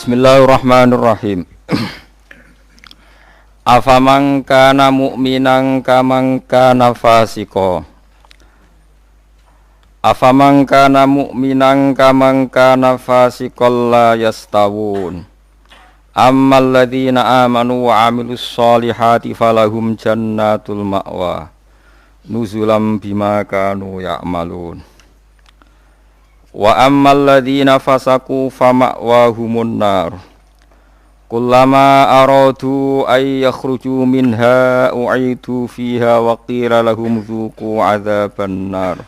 Bismillahirrahmanirrahim. Afaman kana mu'minan kaman kana fasiqo. Afaman kana mu'minan kaman kana fasiqal la yastawun. Ammal ladzina amanu wa 'amilus solihati falahum jannatul ma'wa nuzulam bima kanu ya'malun. Wa ammal ladzina fasaqu fama'wahumun nar. Kullama aradu ay yakhruju minha u'idu fiha wa qila lahum dzuqu 'adzaban nar.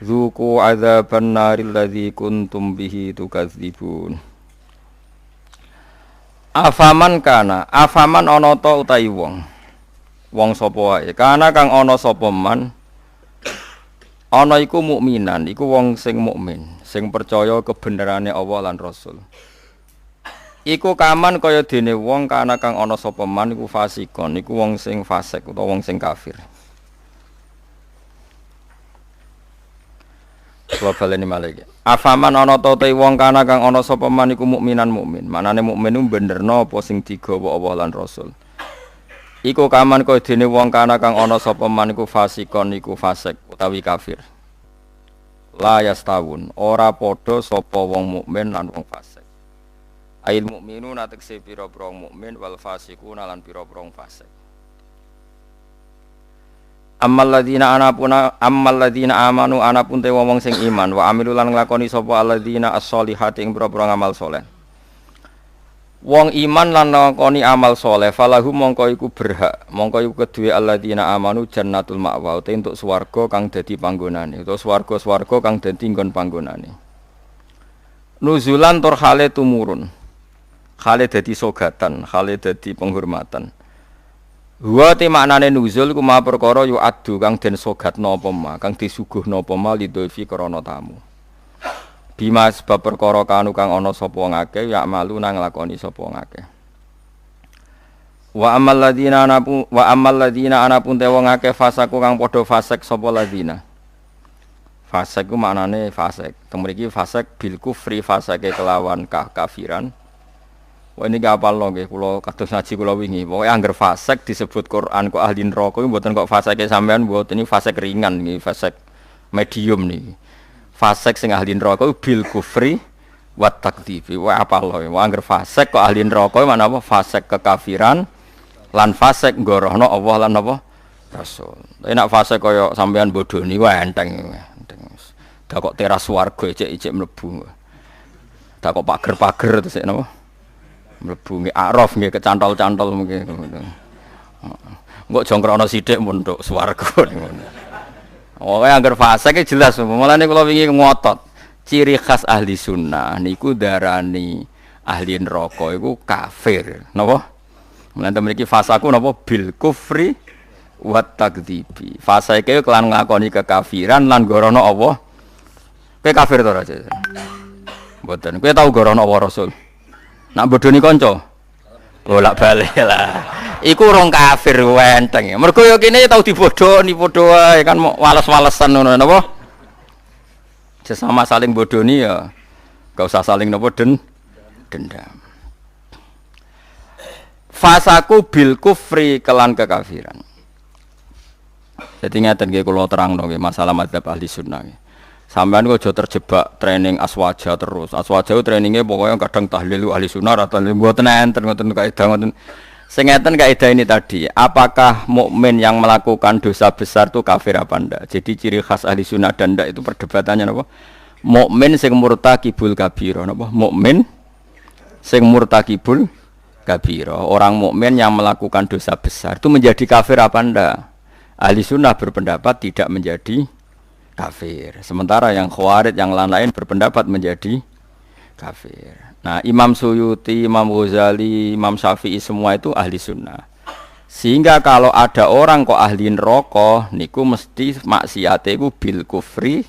Dzuqu 'adzaban naril ladzi kuntum bihi tukadzibun. Afaman kana, afaman ana ta utahi wong. Wong sapa wae, kana kang ana sapa man ana iku mukminan, iku wong sing mukmin, sing percaya kebenerane Allah lan Rasul. Iku kaman kaya dene wong kana kang ana sapa man iku fasikon, iku wong sing fasik utawa wong sing kafir. Kula baleni malih. Afaman ana ta te wong kana kang ana sapa man iku mukminan mukmin. Manane mukmin ku benerno apa sing digawa Allah lan Rasul. Iku kaman kaya dene wong kana kang ana sapa man iku fasikon iku fasik utawi kafir. La yastawun, ora padha sapa wong mukmin lan wong fasik. Ail mukminuna tekse pira-pira mukmin wal fasiquna lan pira-pira fasik. Ammal ladzina amanu anapun te wong sing iman wa amilu lan nglakoni sapa alladzina as-solihati ing pira-pira ngamal saleh. Wong iman lan nglakoni amal saleh falahum mongko iku berhak, mongko iku keduwe alladzina amanu jannatul ma'wa te entuk swarga kang dadi panggonane utawa swarga-swarga kang dadi nggon panggonane. Nuzulan tur hale tumurun. Hale dadi sogatan, hale dadi penghormatan. Wa te maknane nuzul ku ma perkara yu adu kang den sogatno apa ma, kang disuguhno apa ma lidhofi krana tamu. Bima sebab perkara kanu kang ana sapa ngake ya malu nang nglakoni sapa ngake. Wa ammal ladzina anapun te wong akeh fasaku kang padha fasik sapa ladzina. Fasik ku maknane fasik. Teng mriki fasik bil kufri fasake kelawan kafiran. Wah ini gak apal lho nggih kula kados ngaji kula wingi. Pokoke angger fasik disebut Quran kok ahli neraka iki mboten kok fasike sampean mboten ini fasik ringan niki, fasik medium niki. Fasik sing ahli neraka bil kufri wa takdzibi. Wah apal lho. Wah angger fasik kok ahli neraka mana apa fasik kekafiran lan fasik nggorohno Allah lan apa Rasul. Tapi nek fasik kaya sampean bodoni wah enteng. Dak kok teras swarga ecek-ecek mlebu. Dak kok pager-pager terus napa? Mlebu nggih araf nggih kecantol-cantol mungkin ngono. Engko jongkrono sithik mun tok swarga ngono. Oke angger fasik jelas mulane kula wingi ngotot. Ciri khas ahli sunnah niku darani ahli neraka iku kafir. Napa? Mulane mriki fasaku napa bil kufri wa takdzibi. Fasike kelan nglakoni kekafiran lan gorono Allah. Kowe kafir to ora? Mboten. Kowe tau gorono Allah Rasul? Nak bodoni kanca. Bolak-balik lah. Iku urung kafir wenteng. Mergo yo kene tau dibodoni padha wae kan wales-walesan ngono napa? Sesama saling bodoni ya. Enggak usah saling napa dendam. Fasaku bil kufri kelan kekafiran. Jadi ngeten nggih kula terangno nggih masalah madzhab ahli sunnah nggih. Sampeyan kok aja terjebak training aswaja terus. Aswaja trainingnya pokoknya kadang tahlil ahli sunnah atau mboten enten ngoten kaidah ngoten. Sing ngeten kaidah ini tadi, apakah mukmin yang melakukan dosa besar itu kafir apa ndak? Jadi ciri khas ahli sunnah dan ndak itu perdebatannya napa? Mukmin sing murtakibul kabira napa? Mukmin sing murtakibul kabira. Orang mukmin yang melakukan dosa besar itu menjadi kafir apa ndak? Ahli sunnah berpendapat tidak menjadi kafir. Sementara yang khawarij yang lain-lain berpendapat menjadi kafir. Nah, Imam Suyuti, Imam Ghazali, Imam Syafi'i semua itu ahli sunnah. Sehingga kalau ada orang kok ahli neraka niku mesti maksiate iku bil kufri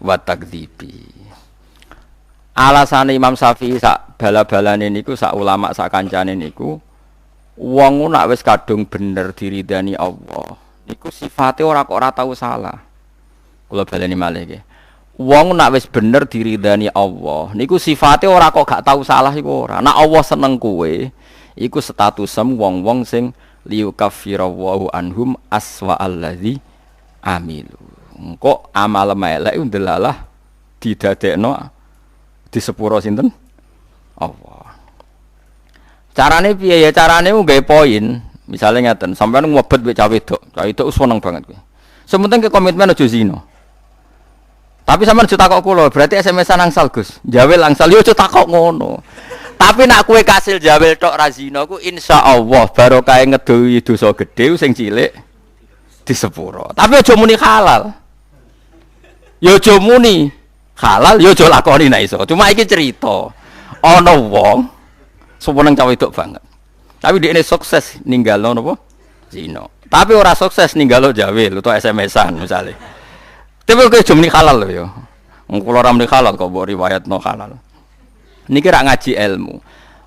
wa takdzibi. Alasane Imam Syafi'i sak bala-balane niku sak ulama sak kancane niku wong nek wis kadung bener diridani Allah niku sifate ora kok ora tau salah. Kula baleni malih nggih. Wong nak wis bener diridani Allah, niku sifate ora kok gak tahu salah iku ora. Nak Allah seneng kowe, iku statusem wong-wong sing liyukaffirallahu anhum aswa allazi amilu. Engko amal elek ndelalah didadekno disepuro sinten? Allah. Carane piye ya? Carane nggawe poin. Misale ngaten, sampeyan ngobet mbek cah wedok. Cah wedok seneng banget kowe. Sementing ke komitmen aja zina. Tapi sampean aja takok kula, berarti SMS-an angsal Gus. Jawel angsal yo aja takok ngono. Tapi nak kowe kasil jawel tok ra zina ku insyaallah barokah ngedohi dosa gedhe sing cilik disepuro. Tapi aja muni halal. Yo aja muni halal, yo aja lakoni nek iso. Cuma iki cerita. Ana wong seneng cah wedok banget. Tapi dhekne sukses ninggalno napa? Zina. Tapi ora sukses ninggalo jawel utawa SMS-an misale. Tapi kok aja muni halal lho ya. Wong kula ora muni halal kok mbok riwayatno halal. Niki rak ngaji ilmu.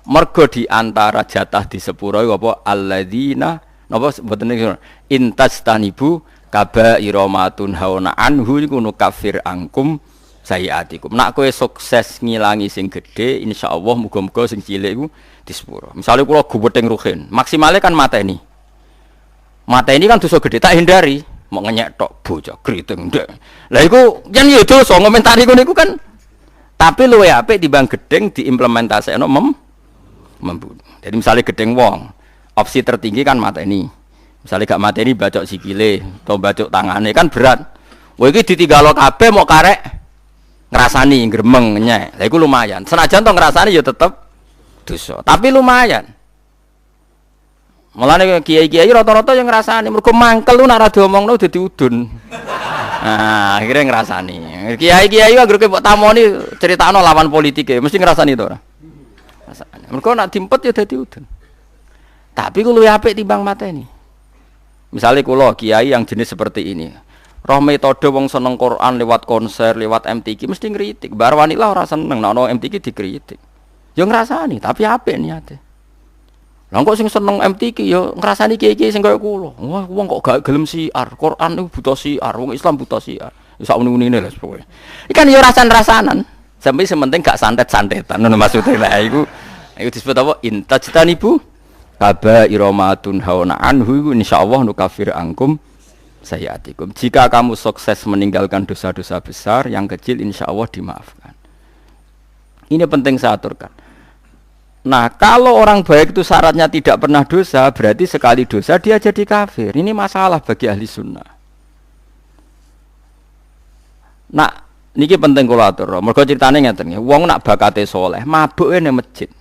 Mergo di antara jatah di sepuro apa alladzina napa mboten niki intastanibu kaba'ira matun hauna anhu iku nukaffir angkum sayiatikum. Nak kowe sukses ngilangi sing gedhe insyaallah muga-muga sing cilik iku di sepuro. Misale kula guweting ruhin, maksimale kan mateni. Mateni kan dosa gedhe tak hindari. Mau ngenyek tok bocah kriting ndek. Lah iku yen yo dosa ngomentari ngono iku kan. Tapi luwe apik timbang gedeng diimplementasekno membunuh. Jadi misalnya gedeng wong, opsi tertinggi kan mateni. Misalnya gak mateni bacok sikile atau bacok tangane kan berat. Wah iki ditinggalo kabeh mau karek ngrasani gremeng nyek. Lah iku lumayan. Senajan to ngrasani ya tetep dosa. Tapi lumayan. Mulane kiai-kiai rata-rata yang ngrasani mergo mangkel lu nek ora diomongno dadi udun. Nah, akhirnya ngrasani. Kiai-kiai anggere kok tamoni critakno lawan politike, mesti ngrasani to ora? Ngrasani. Mergo nek dimpet ya dadi udun. Tapi ku luwih apik timbang mateni. Misale kula kiai yang jenis seperti ini. Roh metode wong seneng Quran lewat konser, lewat MTQ mesti ngritik. Bar wanita ora seneng nek ono MTQ dikritik. Ya ngrasani, tapi apik niate. Lah kok sing seneng MTQ ya ngrasani kiai-kiai sing kaya kula. Wah, wong kok gak gelem siar. Quran niku buta siar, wong Islam buta siar. Ya sak muni-munine lho pokoke. Iki kan ya rasan-rasanan. Sampai sementing gak santet-santetan ngono maksude. Lah iku disebut apa? Intajtanibu kaba'ira matun hauna anhu iku insyaallah nukafir angkum sayiatikum. Jika kamu sukses meninggalkan dosa-dosa besar, yang kecil insyaallah dimaafkan. Ini penting saya aturkan. Nah, kalau orang baik itu syaratnya tidak pernah dosa, berarti sekali dosa dia jadi kafir. Ini masalah bagi ahli sunnah. Nah, niki penting kula atur. Mergo critane ngeten nggih, wong nak bakate saleh, mabuke ning masjid.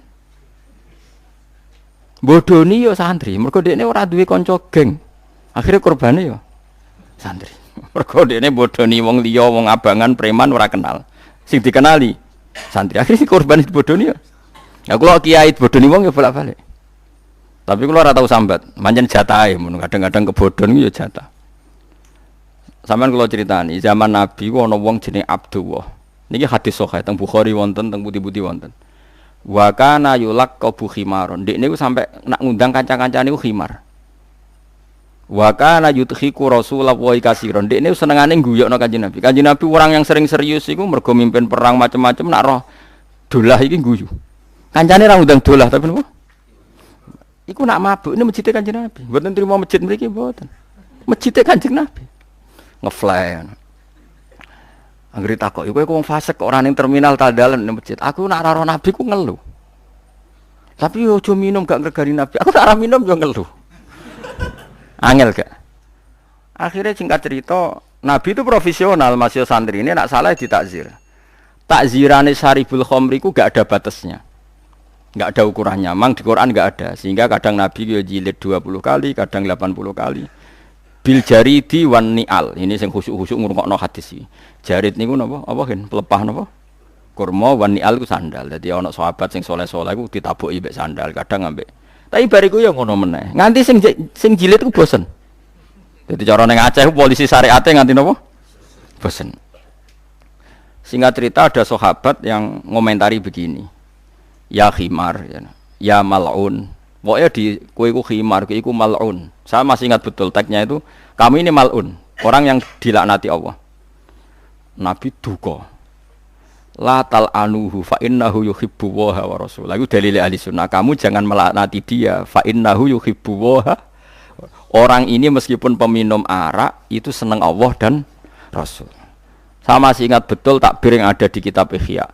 Bodoni yo santri, mergo dekne ora duwe kanca geng. Akhire korbane yo santri. Mergo dekne bodoni wong liya, wong abangan, preman ora kenal. Sing dikenali santri. Akhire korban bodoni yo. Ya kula kiai bodoni wong ya bolak-balik. Tapi kula ora tau sambat, pancen jatahe mun kadang-kadang kebodhon iku ya jatah. Sampeyan kula critani, zaman Nabi ku ana wong jenenge Abdullah. Niki hadis sahih teng Bukhari wonten, teng pundi-pundi wonten. Wa kana yulaqabu khimaron. Ndek niku sampe nak ngundang kanca-kancane niku khimar. Wa kana yudhiku Rasulullah wa kasiron. Ndek niku senengane guyokno Kanjeng Nabi. Kanjeng Nabi orang yang sering serius iku mergo mimpin perang macam-macam nak roh dolah iki guyu. Kancane ra ngundang dolah tapi napa? Iku nak mabuk ini masjid Kanjeng Nabi. Mboten trimo masjid mriki mboten. Masjid Kanjeng Nabi. Ngefly. Anggere takok, kowe kok wong fasik kok ora ning terminal ta dalan ning masjid. Aku nak ora Nabi ku ngeluh. Tapi yo aja minum gak ngregani Nabi. Aku nak ora minum yo ngeluh. Angel gak? Akhirnya singkat cerita, Nabi itu profesional, masih santri ini nak salah ditakzir. Takzirane Syaribul Khamri ku gak ada batasnya. Enggak ada ukurannya, memang di Quran enggak ada. Sehingga kadang Nabi yo jilid 20 kali, kadang 80 kali. Bil jaridi wan ni'al. Ini sing khusuk-khusuk ngrungokno hadis iki. Jarid niku napa? Apa gen pelepah napa? Kurma wan ni'al ku sandal. Dadi ana sahabat sing saleh-saleh ku ditabuki mbek sandal, kadang ambek. Tapi bariku yo ngono meneh. Nganti sing jilid ku bosen. Dadi cara ning Aceh polisi syariate nganti napa? Bosen. Singkat cerita ada sahabat yang ngomentari begini. Ya khimar, ya mal'un. Pokoknya di kue ku khimar, kue ku mal'un. Saya masih ingat betul tagnya itu, kami ini mal'un, orang yang dilaknati Allah. Nabi duka. La tal anuhu fa innahu yuhibbu wa rasul. Iku dalil ahli sunnah. Kamu jangan melaknati dia fa innahu yuhibbu wa. Orang ini meskipun peminum arak itu senang Allah dan Rasul. Saya masih ingat betul takbir yang ada di kitab Ihya.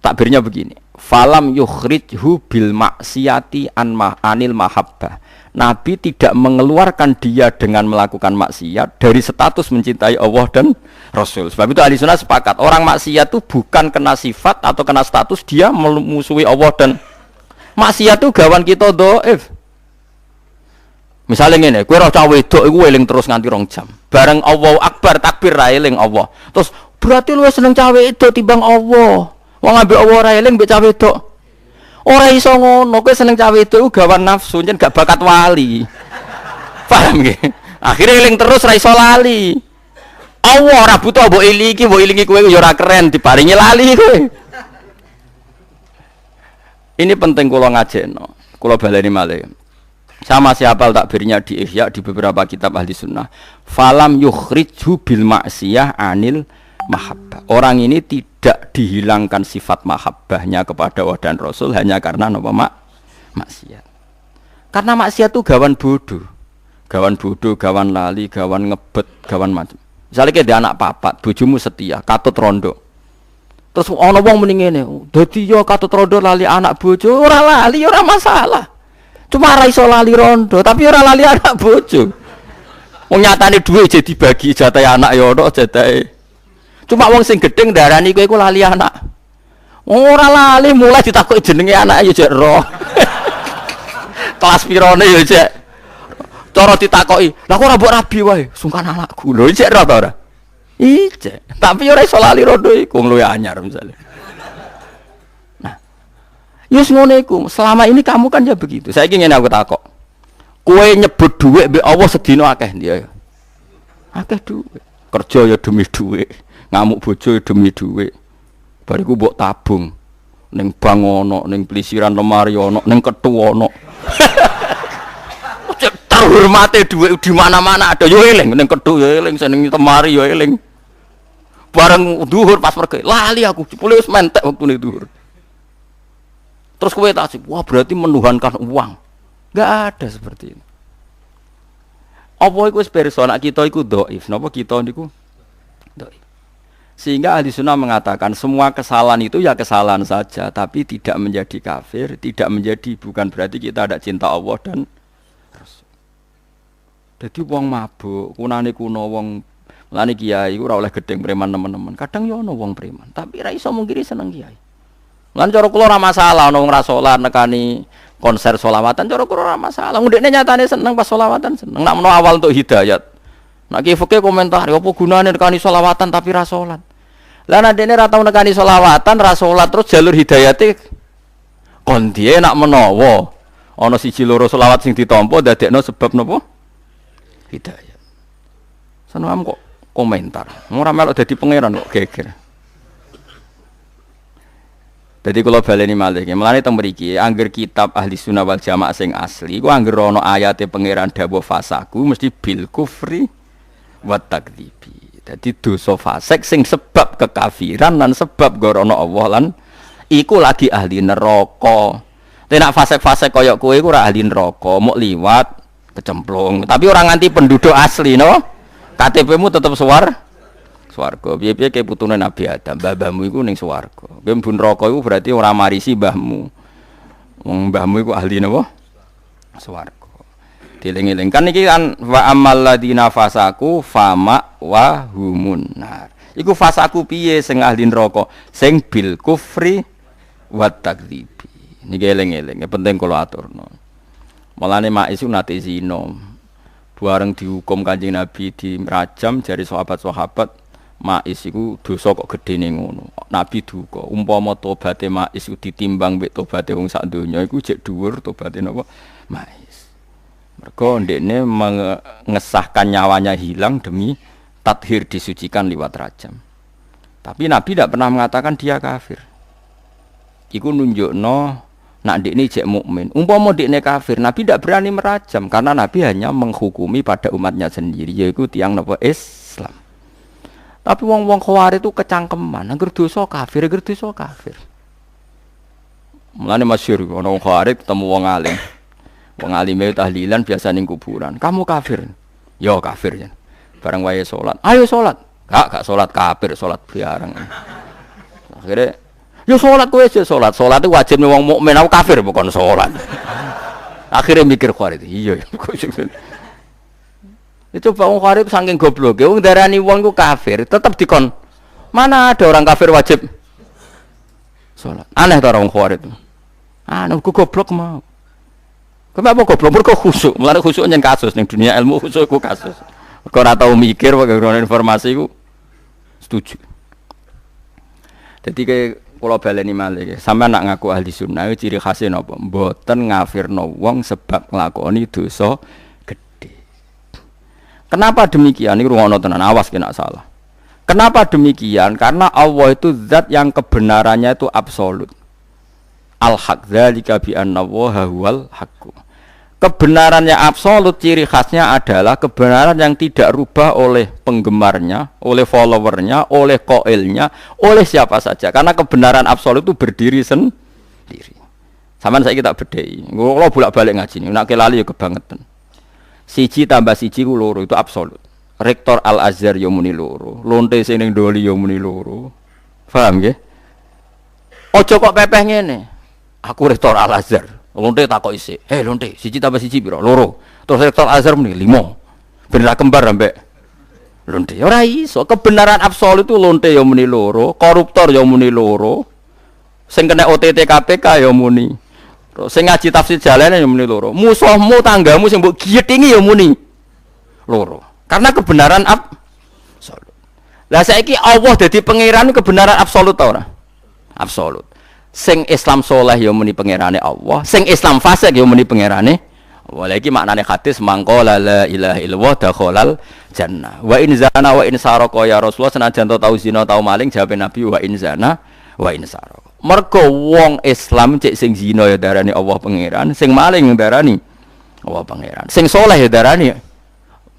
Takbirnya begini. Falam yukhrijhu bil maksiyati anil mahabbah. Nabi tidak mengeluarkan dia dengan melakukan maksiat dari status mencintai Allah dan Rasul. Sebab itu ahli sunnah sepakat. Orang maksiat itu bukan kena sifat atau kena status, dia memusuhi Allah dan maksiat itu gawan kita dhaif. Misalnya ngene, kowe roh cah wedok iku eling terus nganti 2 jam. Bareng Allahu Akbar takbir ra eling Allah. Terus berarti lu seneng cah wedok timbang Allah. Wong ambek Allah ra eling mbek cah wedok. Ora iso ngono, kowe seneng cah wedok iku gawan nafsu, yen gak bakat wali. Paham nggih? Akhire eling terus ra iso lali. Allah ora butuh mbok ilingi kowe ya ora keren diparingi lali kowe. Ini penting kula ngajekno. Kula baleni malih. Sama siapa takbirnya di Ihya di beberapa kitab ahli sunnah. Falam yukhrijhu bil maksiyah anil mahabbah. Orang ini tidak dihilangkan sifat mahabbahnya kepada Allah dan Rasul hanya karena apa maksiat. Karena maksiat itu gawan bodoh, gawan lali, gawan ngebet, gawan macam. Misalnya kayak dia anak papat, bojomu setia, katut rondo. Terus ana wong muni ngene, dadi yo katut rondo lali anak bojo, ora lali ora masalah. Cuma ora iso lali rondo, tapi ora lali anak bojo. Wong nyatane dhuwit jadi dibagi jatah anak ya ono jatahe. Cuma wong sing gedeng darani kowe iku lali anak. Ora lali mulai ditakoki jenenge anak ya jek roh. Kelas pirone ya jek. Cara ditakoki, "Lah kok ora mbok rabi wae, sungkan anakku." Lho jek roh ta ora? Ijek. Tapi ora iso lali rondo iku luwih anyar misalnya. Yus ngono iku, selama ini kamu kan ya begitu. Saiki ngene aku takok. Kowe nyebut dhuwit mbek Allah sedina akeh dia. Akeh dhuwit. Kerja ya demi dhuwit, ngamuk bojo ya demi dhuwit. Bariku mbok tabung ning bank ono, ning plesiran lemari ono, ning kethu ono. Terhormate dhuwit di mana-mana ada yo eling, ning kethu yo eling, ning lemari yo eling. Bareng dhuwur pas pergi, lali aku, jebule wis mentek wektune dhuwur. Terus kowe tasik, wah berarti menuhankan uang. Enggak ada seperti itu. Apa iku wis persona kita iku dhaif, napa kita niku dhaif. Sehingga ahli sunnah mengatakan semua kesalahan itu ya kesalahan saja, tapi tidak menjadi kafir, tidak menjadi bukan berarti kita ada cinta Allah dan Rasul. Jadi wong mabuk, kunane kuno wong lani kiai iku ora oleh gedeng preman teman-teman. Kadang yo ono wong preman, tapi ra iso mungkiri seneng kiai. Lan cara kula ora masalah ana wong ra salat nekani konser sholawatan cara kula ora masalah. Ndekne nyatane seneng pas sholawatan seneng. Nak menawa awal untuk hidayat. Nak ki fikih komentar, apa gunane nekani sholawatan tapi ra salat. Lah nek dene ra tau nekani sholawatan ra salat terus jalur hidayate kon diye nak menawa ana siji loro sholawat sing ditampa dadekno sebab napa? Hidayat. Seneng kok komentar. Ora melok dadi pangeran kok geger. Jadi kalau baleni malih, mulane teng mriki angger kitab ahli sunnah wal jamaah sing asli, ku angger ana ayate pangeran dawuh fasaku mesti bil kufri wa takdzibi. Dadi dosa fasik sing sebab kekafiran lan sebab gorono Allah lan iku lagi ahli neraka. Nek fasik-fasik kaya kowe iku ora ahli neraka, mok liwat kecemplung. Tapi ora nganti penduduk asli no. KTP-mu tetep swarga. Piye-piye kayak putune Nabi Adam, mbahmu iku ning swarga. Kowe mlebu neraka iku berarti ora marisi mbahmu. Wong mbahmu iku ahli napa? Swarga. Dieling-eling kan iki kan wa amal ladina fasaku fama wa humun nar. Iku fasaku piye sing ahli neraka? Sing bil kufri wa takdzibi. Niki eling-eling, penting kula aturno. Mulane Ma'is nate zina. Bareng dihukum Kanjeng Nabi di rajam jari sahabat-sahabat Ma'is iku dosa kok gedene ngono. Nabi duka, umpama tobaté Ma'is iku ditimbang mek tobaté wong sak donya iku jek dhuwur tobaté napa Ma'is. Mergo ndekne mengesahkan nyawanya hilang demi tathir disucikan liwat rajam. Tapi Nabi tidak pernah mengatakan dia kafir. Iku nunjukno nak ndekne jek mukmin. Umpama ndekne kafir, Nabi tidak berani merajam karena Nabi hanya menghukumi pada umatnya sendiri yaitu tiang napa Islam. Tapi wong-wong Khawarij itu kecangkeman, angger dosa kafir, angger dosa kafir. Mulane masyhur ana wong Khawarij ketemu wong alim. Wong alime tahlilan biasa ning kuburan. Kamu kafir. Yo kafir ya. Bareng wae salat. Ayo salat. Gak salat kafir, salat biarang. Akhirnya yo salat kowe aja salat. Salat itu wajib wong mukmin, aku kafir bukan salat. Akhirnya mikir Khawarij. Iya. Itu wong Khawarij saking gobloke wong darani wong iku kafir, tetep dikon. Mana ada orang kafir wajib salat. Aneh ta orang Khawarij itu. Anu goblok mau. Kenapa goblok? Mergo khusuk. Mulane khusuk nyen kasus ning dunia ilmu khusuk iku kasus. Mergo ora tau mikir wae informasi iku setuju. Dadi kula baleni malih, sampeyan nak ngaku ahli sunnah ciri khase napa? Mboten ngafirno wong sebab nglakoni dosa gedhe. Kenapa demikian? Iki rungono tenan, awas kena salah. Kenapa demikian? Karena Allah itu zat yang kebenarannya itu absolut. Al-haq dzalika bi anna Allaha huwal haqq. Kebenarannya absolut, ciri khasnya adalah kebenaran yang tidak rubah oleh penggemarnya, oleh followernya, oleh qailnya, oleh siapa saja. Karena kebenaran absolut itu berdiri sendiri. Sampeyan saiki tak bedheki. Kula bolak-balik ngaji nek kelali ya kebangetan. Siji tambah siji ku loro itu absolut. Rektor Al-Azhar ya muni loro, lonte sing ning Doli ya muni loro. Paham nggih? Aja kok pepeh ngene. Aku rektor Al-Azhar. Lonte takok isih. Lonte, siji tambah siji piro? Loro. Terus rektor Al-Azhar muni 5. Ben ra kembar ambek lonte. Ora iso. Kebenaran absolut itu lonte ya muni loro, koruptor ya muni loro. Sing kena OTT KPK ya muni. Terus sing ngaji tafsir jalane ya muni loro. Musuhmu tanggamu sing mbok giyetingi ya muni loro. Karena kebenaran absolut. Lah saiki Allah dadi pangeran kebenaran absolut ta ora? Absolut. Sing Islam soleh ya muni pangerane Allah, sing Islam fasik ya muni pangerane Allah. Iki maknane hadis mangqala la ilaha illallah dakhalal jannah. Wa in zana wa in sarqa ya Rasulullah senajan tau zina tau maling jawab Nabi wa in zana wa in sarqa. Mergo wong Islam cek sing zina ya darani Allah pangeran, sing maling darani Allah pangeran. Sing soleh ya darani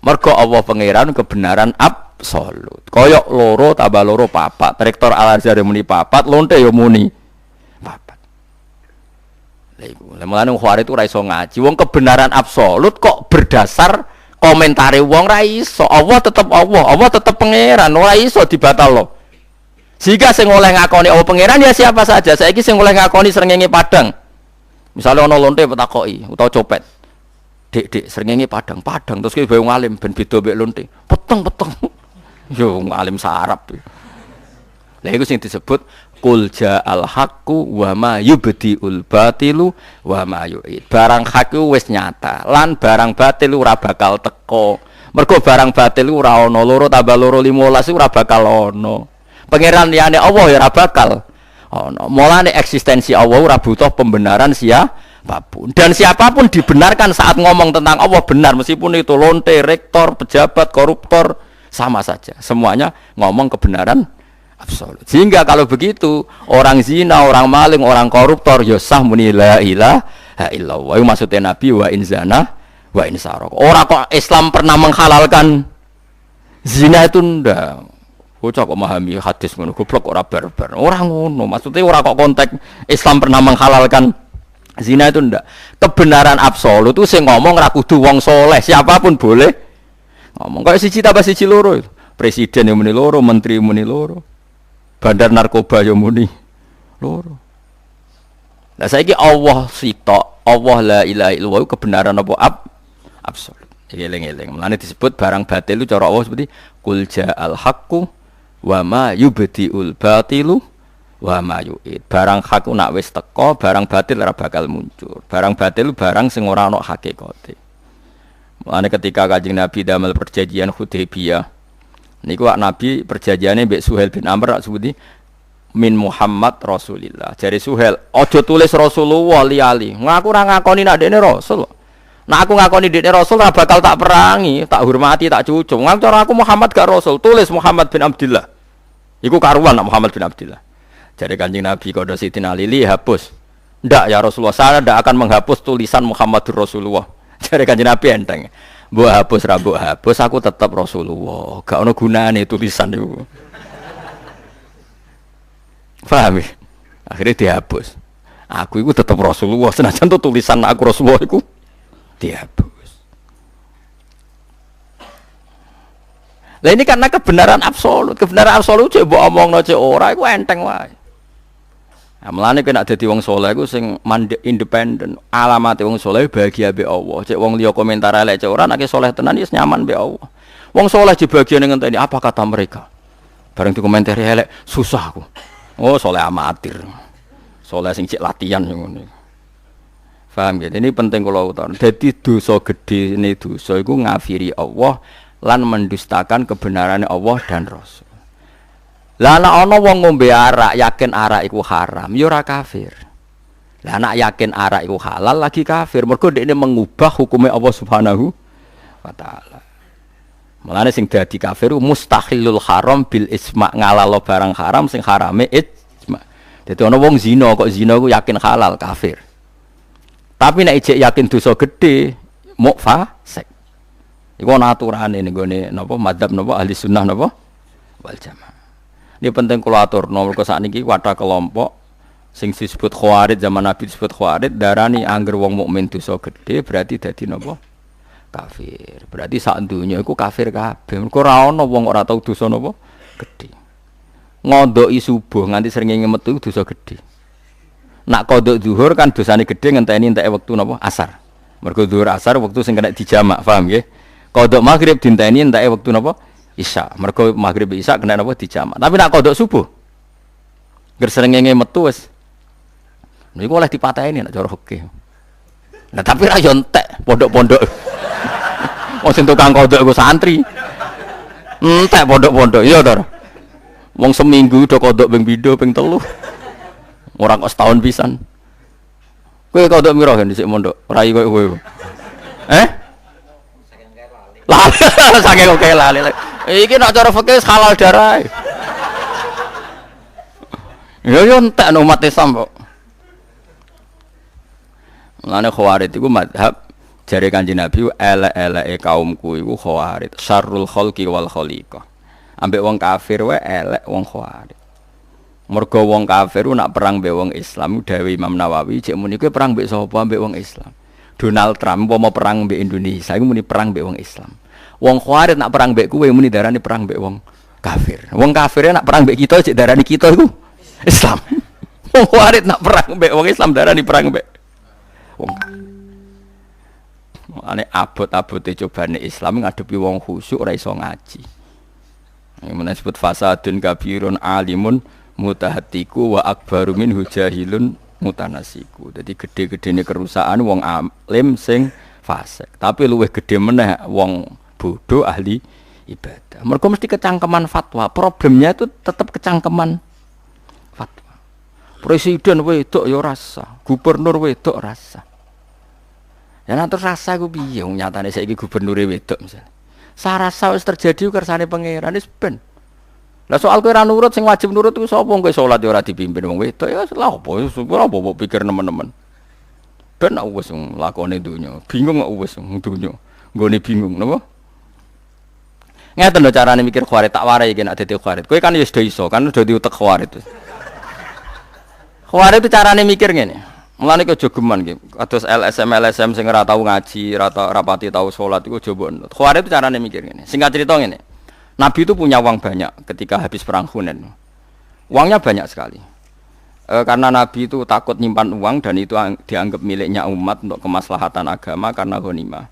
mergo Allah pangeran kebenaran absolut. Koyok loro tambah loro papat. Rektor Al-Azhar muni papat, lonte ya muni papat. Lha iku, lha mulane Khawarij itu ora iso ngaji. Wong kebenaran absolut kok berdasar komentare wong ra iso. Allah tetep Allah, Allah tetep pangeran, ora iso dibatalno. Jika sing oleh ngakoni Allah pangeran ya siapa saja. Saiki sing oleh ngakoni srengenge padang. Misalnya ana lonte petakoki utawa copet. Dek srengenge padang terus kowe bae ngalim ben beda mek lonte. Peteng. Yo ngalim sarap. Lha iku sing disebut qul ja'al haqqu wa ma yubdiul batilu wa ma yu'id. Barang hak wis nyata lan barang batil ora bakal teko. Mergo barang batil ora ana loro tambah loro 15 ora bakal ana. Pangeran liyane Allah ya ora bakal ana. Mulane eksistensi Allah ora butuh pembenaran siapapun. Dan siapapun dibenarkan saat ngomong tentang Allah benar meskipun itu lonte, rektor, pejabat, koruptor sama saja. Semuanya ngomong kebenaran absolut. Sehingga kalau begitu orang zina, orang maling, orang koruptor ya sah muni la ilaha illallah. Maksudnya Nabi wa in zana wa in saraq. Orang kok Islam pernah menghalalkan zina itu ndak. Bocah kok memahami hadis ngono goblok ora barbar. Ora ngono. Maksudnya ora kok konteks Islam pernah menghalalkan zina itu ndak. Kebenaran absolut itu sing ngomong ra kudu wong soleh, siapapun boleh ngomong. Kayak siji tambah siji loro itu. Presiden yang muni loro, menteri muni loro. Bandar narkoba yang muni loro. Lah saiki Allah sitok, Allah la ilaha illallah kebenaran apa absolut. Eling-eling. Mulane disebut barang batil itu cara Allah seperti qul ja'al haqqu wa ma yubdiul batilu wa ma yu'id. Barang hak nak wis teko, barang batil ora bakal muncul. Barang batil barang sing ora ana hakikate. Mulane ketika Kanjeng Nabi damel perjanjian Hudaybiyah niku Nabi perjanjiane mbek Suhail bin Amr sebuti min Muhammad Rasulillah. Jare Suhail, aja tulis Rasulullah li-ali. Ngaku ora ngakoni nek dekne rasul. Nek aku ngakoni dekne rasul ora bakal tak perangi, tak hormati, tak cucung. Ngaku cara aku Muhammad gak rasul, tulis Muhammad bin Abdullah. Iku karuan Muhammad bin Abdullah. Jare Kanjeng Nabi kode Sidina Ali hapus. Ndak ya Rasulullah, saya ndak akan menghapus tulisan Muhammadur Rasulullah. Jare Kanjeng Nabi enteng. Mbok hapus ra mbok hapus aku tetep Rasulullah. Gak ono gunane tulisan iku. Paham ya? Akhirnya dihapus. Aku itu tetap Rasulullah. Senajan tuh tulisan aku Rasulullah itu dihapus. Lah ini karena kebenaran absolut. Kebenaran absolut cek mbok omongno cek ora iku enteng wae. Nah, mulane kena dadi wong saleh iku sing independen. Alamate wong saleh bahagia mbek Allah. Cek wong liya komentar elek cek ora nek saleh tenan wis nyaman mbek Allah. Wong saleh dibagian ngenteni apa kata mereka. Bareng dikomentari elek susah aku. Oh, saleh amatir. Saleh sing cek latihan ngono. Paham ya? Ini penting kula utarakan. Dadi dosa gedhe ne dosa iku ngafiri Allah lan mendustakan kebenaran Allah dan Rasul. Lah ana wong ngombe arak yakin arak iku haram, ya ora kafir. Lah nek yakin arak iku halal lagi kafir. Mergo dekne mengubah hukume Allah Subhanahu wa taala. Mulane sing dadi kafir mustahilul haram bil isma ngalalo barang haram sing harame ijma. Dadi ana wong zina kok zina ku yakin halal kafir. Tapi nek ijek yakin dosa gedhe muk fasik. Iku ana aturane ning gone napa madzhab napa ahli sunnah napa wal jamaah. Ini penting kula aturno mergo sakniki wadah kelompok sing disebut khawarij zaman Nabi disebut khawarij darani angger wong mukmin dosa gedhe berarti dadi napa kafir. Berarti sak donya iku kafir kabeh. Mergo ora ana wong ora tau dosa napa gedhe. Ngondoki subuh nganti srengenge metu dosa gedhe. Nak qodok zuhur kan dosane gedhe ngenteni enteke wektu napa asar. Mergo zuhur asar wektu sing kena dijamak, paham nggih? Qodok maghrib dinteni enteke wektu napa isya. Mergo maghrib isya kena napa dijamak. Tapi nak qodok subuh ger srengenge metu wis niku oleh dipateni nek cara fikih. Nah tapi ra yo entek pondok-pondok. Wong sing tukang qodok iku santri. Entek pondok-pondok iya to. Wong seminggu do qodok ping 2 ping 3. Ora kok setahun pisan. Kowe kodok mira kan dhisik mondok, rai koyo kowe. Lali. Saking kok lali. Iki nek cara fikih halal darah. Ya yo entek umat Islam kok. Mulane khawarij iku mazhab jare Kanjeng Nabi elek-eleke kaumku iku khawarij, syarrul khalqi wal khaliqah. Ambek wong kafir wae elek wong khawarij. Mergo wong kafir nak perang mbek wong Islam dawuh Imam Nawawi cek muni kowe perang mbek sapa mbek wong Islam. Donald Trump mau perang mbek Indonesia iku muni perang mbek wong Islam. Wong khawarij nak perang mbek kowe muni darani perang mbek wong kafir. Wong kafir nak perang mbek kita cek darani kita iku Islam. Wong khawarij nak perang mbek wong Islam darani perang mbek wong kafir. Ane abot-abote cobane Islam ngadepi wong khusyuk ora iso ngaji. Iki men disebut fasadun kabirun alimun mutahatiku wa akbaru minhu jahilun mutanasiku. Jadi gede-gedene kerusakan wong alim sing fasik. Tapi luwih gede meneh wong bodoh ahli ibadah. Mergo mesti kecangkeman fatwa. Problemnya itu tetap kecangkeman fatwa. Presiden wedok ya rasa, gubernur wedok rasa. Ya nanti rasa ku piye wong nyatane saiki gubernure wedok misalnya. Sarasa wis terjadi kersane pangeran wis ben. Lah soal kowe ora nurut sing wajib nurut iku sapa kowe salat ya ora dipimpin wong wedok ya lha apa pikir nemen-nemen. Ben wis lakone donya, bingung kok wis donya. Nggone bingung napa? Ngeten lho carane mikir khawarij tak warai iki nek dadi khawarij. Kowe kan ya wis do iso, kan udah diutek khawarij. Khawarij itu carane mikir ngene. Mulane kok jogeman iki. Kados LSM sing ora tau ngaji, ora rapati tau salat iku coba. Khawarij itu carane mikir ngene. Singkat cerita ngene. Nabi itu punya uang banyak ketika habis perang Hunain. Uangnya banyak sekali. Karena Nabi itu takut nyimpan uang dan itu dianggap miliknya umat untuk kemaslahatan agama karena ghanimah.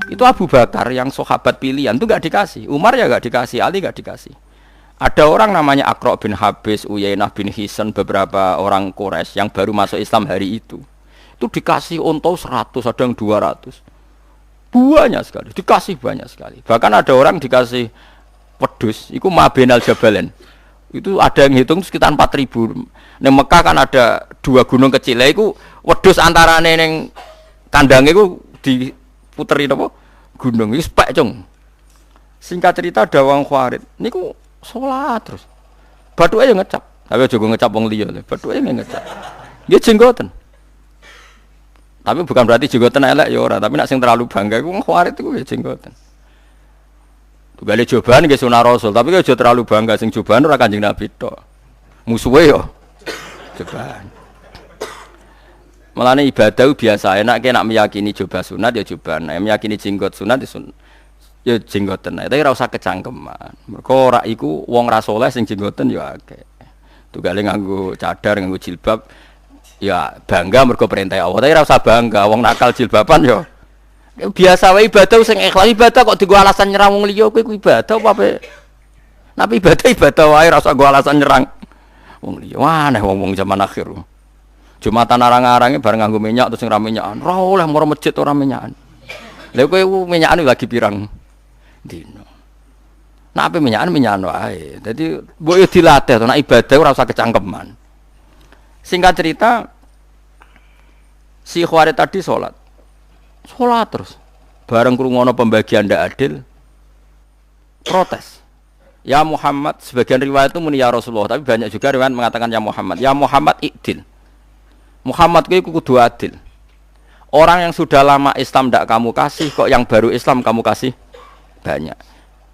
Itu Abu Bakar yang sahabat pilihan itu gak dikasih. Umar ya gak dikasih, Ali gak dikasih. Ada orang namanya Aqra bin Habis, Uyainah bin Hisan, beberapa orang Quraisy yang baru masuk Islam hari itu. Itu dikasih unta 100, ada yang 200. Banyak sekali, dikasih banyak sekali. Bahkan ada orang dikasih wedhus iku mabenal jabalen. Itu ada yang hitung sekitar 4.000. Ning Mekah kan ada 2 gunung kecil. Lah iku wedhus antarane ning kandange iku diputeri napa? Gunung wis pek, Cung. Singkat cerita ada wong khawarij niku salat terus. Bathuke yo ngecap. Tapi aja ngecap wong liya lho. Bathuke ngecap. Nggih jenggoten. Tapi bukan berarti jenggoten elek ya ora, tapi nak sing terlalu bangga iku khawarit iku ya jenggoten. Tugale cobaan nggih sunah Rasul, tapi aja terlalu bangga sing cobaan ora Kanjeng Nabi tok. Musuhe yo cobaan. Mulane ibadah biasa enak nak meyakini coba sunat ya cobaan, nek meyakini jenggot sunat ya jenggoten. Tapi ora usah kecangkeman. Mergo ora iku wong ra saleh sing jenggoten ya akeh. Tugale nganggo cadar, nganggo jilbab ya bangga mergo perintah Allah. Tapi ora usah bangga wong nakal jilbaban ya biasa wae ibadah sing ikhlas. Ibadah kok digo alasan nyerang wong liya kuwi ibadah apa ape? Nabi ibadah wae ora usah go alasan nyerang wong liya. Wah, aneh wong-wong zaman akhir. Jumatan arang-arange bareng nganggo minyak terus sing ra minyakan. Ora oleh moro masjid ora minyakan. Lha kowe minyakan lagi pirang dino. Nek ape minyakan wae. Dadi mbok yo dilatih to nek ibadah ora usah kecangkeman. Singkat cerita si Khawarij tadi sholat terus bareng krungono pembagian ndak adil protes ya Muhammad. Sebagian riwayat itu muni ya Rasulullah, tapi banyak juga riwayat mengatakan ya Muhammad ikdil. Muhammad kuwi kudu adil. Orang yang sudah lama Islam ndak kamu kasih, kok yang baru Islam kamu kasih banyak.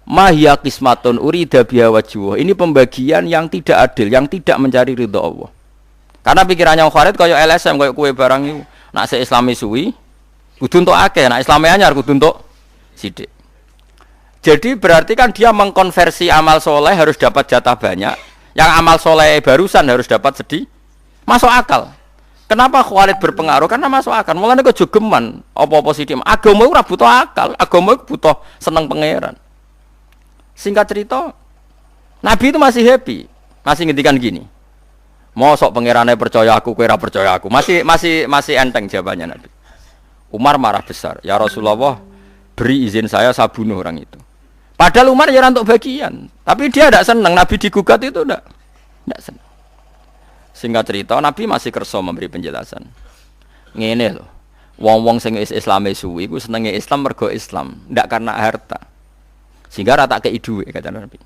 Mahya qismatun urida biha wajhuh. Ini pembagian yang tidak adil, yang tidak mencari ridha Allah. Karena pikirannya Khawarij kaya LSM, kaya kue barang itu. Nak se-Islami suwi kudu entuk akeh, nak Islame anyar kudu entuk sithik. Jadi berarti kan dia mengkonversi amal soleh harus dapat jatah banyak, yang amal soleh barusan harus dapat sedih. Masuk akal. Kenapa Khawarij berpengaruh? Karena masuk akal. Mulane kok jogeman apa-apa sithik. Agama ora butuh akal, agama butuh seneng pangeran. Singkat cerita, Nabi itu masih happy, masih ngendikan gini. Mosok pangerane percaya aku, kowe ora percaya aku. Masih enteng jawabannya Nabi. Umar marah besar. Ya Rasulullah, beri izin saya bunuh orang itu. Padahal Umar ya untuk bagian, tapi dia tidak senang Nabi digugat itu tidak senang. Singkat cerita Nabi masih kerso memberi penjelasan. Ngene loh. Wong-wong sing Islame suwi iku senenge Islam mergo Islam, ndak karena harta. Sehingga rata kei dhuwit kata Nabi.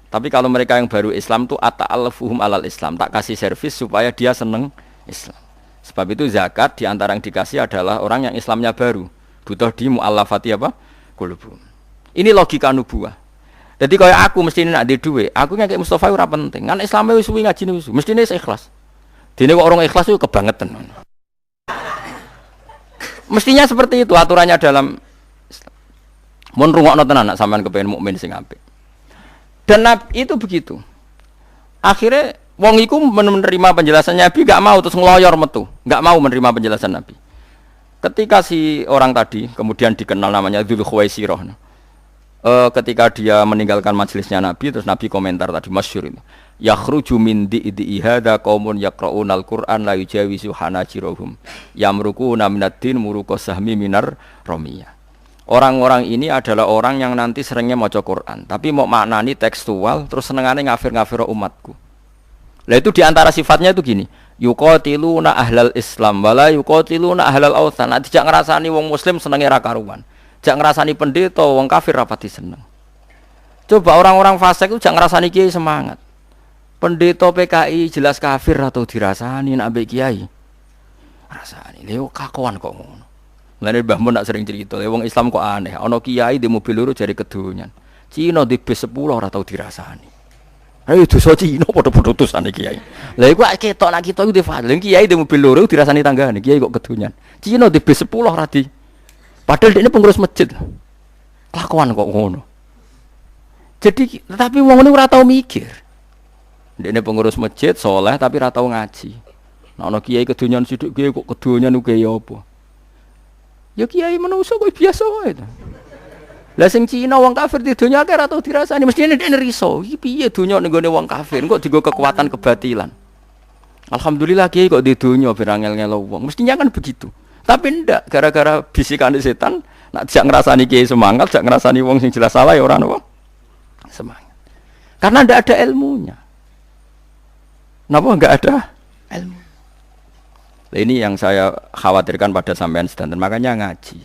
Tapi kalau mereka yang baru Islam tuh ata'alfuhum alal Islam, tak kasih servis supaya dia seneng Islam. Sebab itu zakat diantara yang dikasih adalah orang yang Islamnya baru, butuh di mu'allafati apa? Qulubuhum. Ini logika nubuwah. Jadi kalau aku mesti nak di duwe, aku ngekek Mustafa ora penting. Kan Islamnya wis suwi ngaji wis, mestine ikhlas. Dene kok orang ikhlas itu kebangetan. Mestinya seperti itu aturannya dalam Islam. Mun rungokno tenan nak sampean kepengin mukmin sing apik. Dan itu begitu. Akhirnya wong iku menerima penjelasan Nabi, gak mau terus ngeloyor metu, gak mau menerima penjelasan Nabi. Ketika si orang tadi kemudian dikenal namanya Dzul Khuwaisirah. Ketika dia meninggalkan majelisnya Nabi, terus Nabi komentar tadi masyhur itu. Yakhruju min di'i hadza qaumun yaqra'unal Qur'an la yujawizu hanajirahum yamruquna minad din muruqa sahmi minar ramiyah. Orang-orang ini adalah orang yang nanti seringnya maca Quran, tapi mau maknani tekstual, terus senengane ngafir-ngafir umatku. Lah itu diantara sifatnya itu gini, yuqatiluna ahlal Islam wala yuqatiluna ahlal authan. Nah, tidak ngerasani wong muslim senenge ra karuan. Jak ngerasani pendeta wong kafir rapati seneng. Coba orang-orang fasik itu jak ngerasani kiai semangat. Pendeta PKI jelas kafir atau dirasani nak mbek kiai. Rasani lho kakuan kok ngono. Mulane Mbah Mun nak sering cerita, wong Islam kok aneh, ana kiai di mobil loro jare kedonyan. Cina di bis 10 ora tau dirasani. Ayo dosa Cina padha-padha dosane kiai. Lah iku ketok nak kita iku difadil, kiai di mobil loro dirasani tanggane, kiai kok kedonyan. Cina di bis 10 ora di. Padahal dia ini pengurus masjid. Kelakuan kok ngono. Jadi tapi wong ngene ora tau mikir. Dia ini pengurus masjid soleh tapi ora tau ngaji. Nah ana kiai kedonyan sithik kiai kok kedonyan ku kiai apa? Ya kiai manusa kok biasa wae to. Lah sing Cina wong kafir di dunya akeh ora tau dirasani, mestine nek riso. Iki piye dunya ning gone wong kafir kok digo kekuatan kebatilan. Alhamdulillah kiai kok di dunya berangel-ngelo wong. Mestinya kan begitu. Tapi ndak gara-gara bisikan setan nak jak ngrasani kiai semangat, jak ngrasani wong sing jelas salah ya ora ono semangat. Karena ndak ada ilmunya. Napa enggak ada ilmu? Nah, ini yang saya khawatirkan pada sampean sedanten. Makanya ngaji.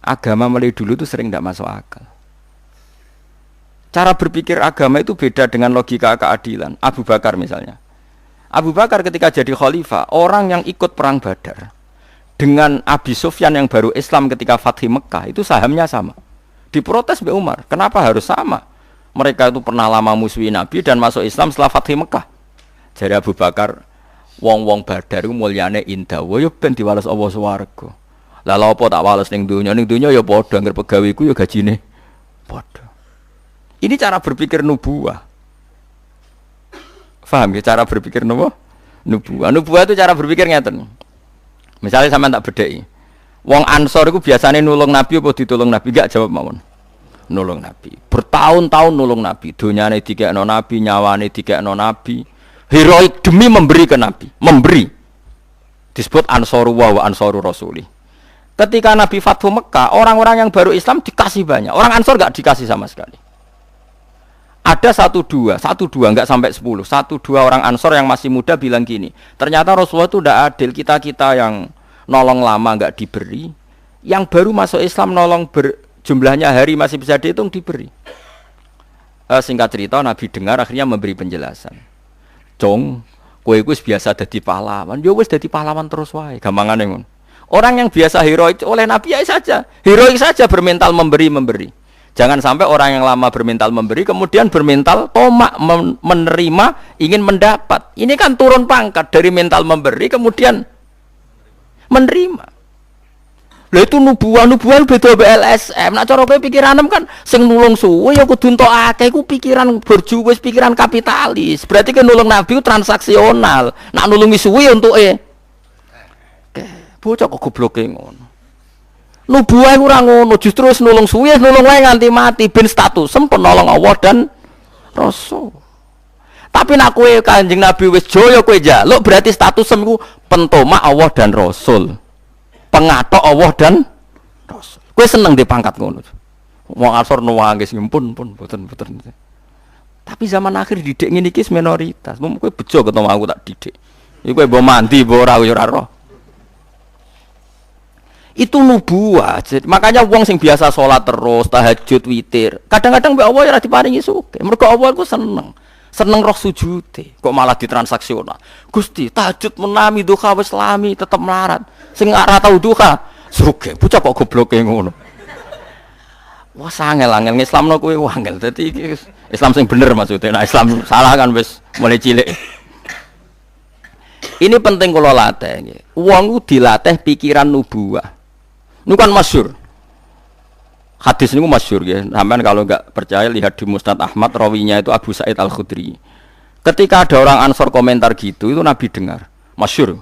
Agama mulai dulu itu sering tidak masuk akal. Cara berpikir agama itu beda dengan logika keadilan. Abu Bakar misalnya. Abu Bakar ketika jadi khalifah, orang yang ikut perang Badar dengan Abi Sufyan yang baru Islam ketika Fathi Mekah itu sahamnya sama. Diprotes Mbak Umar, kenapa harus sama? Mereka itu pernah lama musuhi Nabi dan masuk Islam setelah Fathi Mekah. Jadi Abu Bakar, wong-wong Badar itu mulyane indah, yo ben diwales Allah swarga. Lah lha apa tak wales ning donya ya padha anggere pegawiku ya gajine padha. Ini cara berpikir nubuwah. Paham ya cara berpikir nubuwah? Nubuwah itu cara berpikir ngeten. Misalnya sampean tak bedheki. Wong Ansor itu biasanya nulung Nabi apa ditulung Nabi? Enggak jawab mawon. Nulung Nabi. Bertahun-tahun nulung Nabi. Dunyane dikekno Nabi, nyawane dikekno Nabi. Heroik demi memberi ke Nabi. Memberi. Disebut Ansaru wa Ansaru Rasuli. Ketika Nabi Fathu Mekah, orang-orang yang baru Islam dikasih banyak. Orang Ansor enggak dikasih sama sekali. Ada satu dua enggak sampai 10. 1-2 orang Ansor yang masih muda bilang gini, ternyata Rasulullah itu tidak adil, kita yang nolong lama enggak diberi, yang baru masuk Islam nolong jumlahnya hari masih bisa dihitung diberi. Singkat cerita Nabi dengar akhirnya memberi penjelasan. Cong, kowe iku biasa dadi pahlawan, yo wis dadi pahlawan terus wae, gampangane ngono. Orang yang biasa heroik oleh Nabi ya saja, heroik saja bermental memberi. Jangan sampai orang yang lama bermental memberi kemudian bermental tomak menerima, ingin mendapat. Ini kan turun pangkat dari mental memberi kemudian menerima. Lha itu nubuah beda BLSM. Nek cara kowe pikiranem kan sing nulung suwe ya kudu entuk akeh, iku pikiran borjuwis, pikiran kapitalis. Berarti kan nulung Nabi transaksional. Nak nulungi suwe untuke. Bocah kok gobloke ngono. Nubuah ora ngono, justru wis nulung suwe, nulung wae nganti mati ben status penolong Allah dan Rasul. Tapi nek kowe Kanjeng Nabi wis joyo kowe njaluk berarti status iku pentomak Allah dan Rasul. Pengatok Allah dan Rasul. Kowe seneng di pangkat ngono. Wong Ansor nangis pun mboten. Tapi zaman akhir didik ngene iki minoritas. Mung kowe bejo ketemu aku tak didik. Iku kowe mbok mandi mbok ora ya ora roh. Itu nubuah. Makanya wong sing biasa sholat terus, tahajud, witir, kadang-kadang mbek Allah ya ora diparingi sugih. Mergo Allah iku seneng roh sujude, kok malah ditransaksional. Gusti, tahajud menami duha wis lami tetep melarat. Sing ora tau duha, sugih. Bocah kok gobloke ngono. Wah, angel Islamno kowe angel. Dadi Islam sing bener maksudnya. Nah, Islam salah kan wis mulai cilik. Ini penting kula latih nggih. Wong ku dilatih pikiran nubuah. Ini kan masyhur. Hadis ini masyhur ya. Sampeyan kalau enggak percaya lihat di Musnad Ahmad, rawinya itu Abu Sa'id Al-Khudri. Ketika ada orang Ansor komentar gitu, itu Nabi dengar. Masyhur.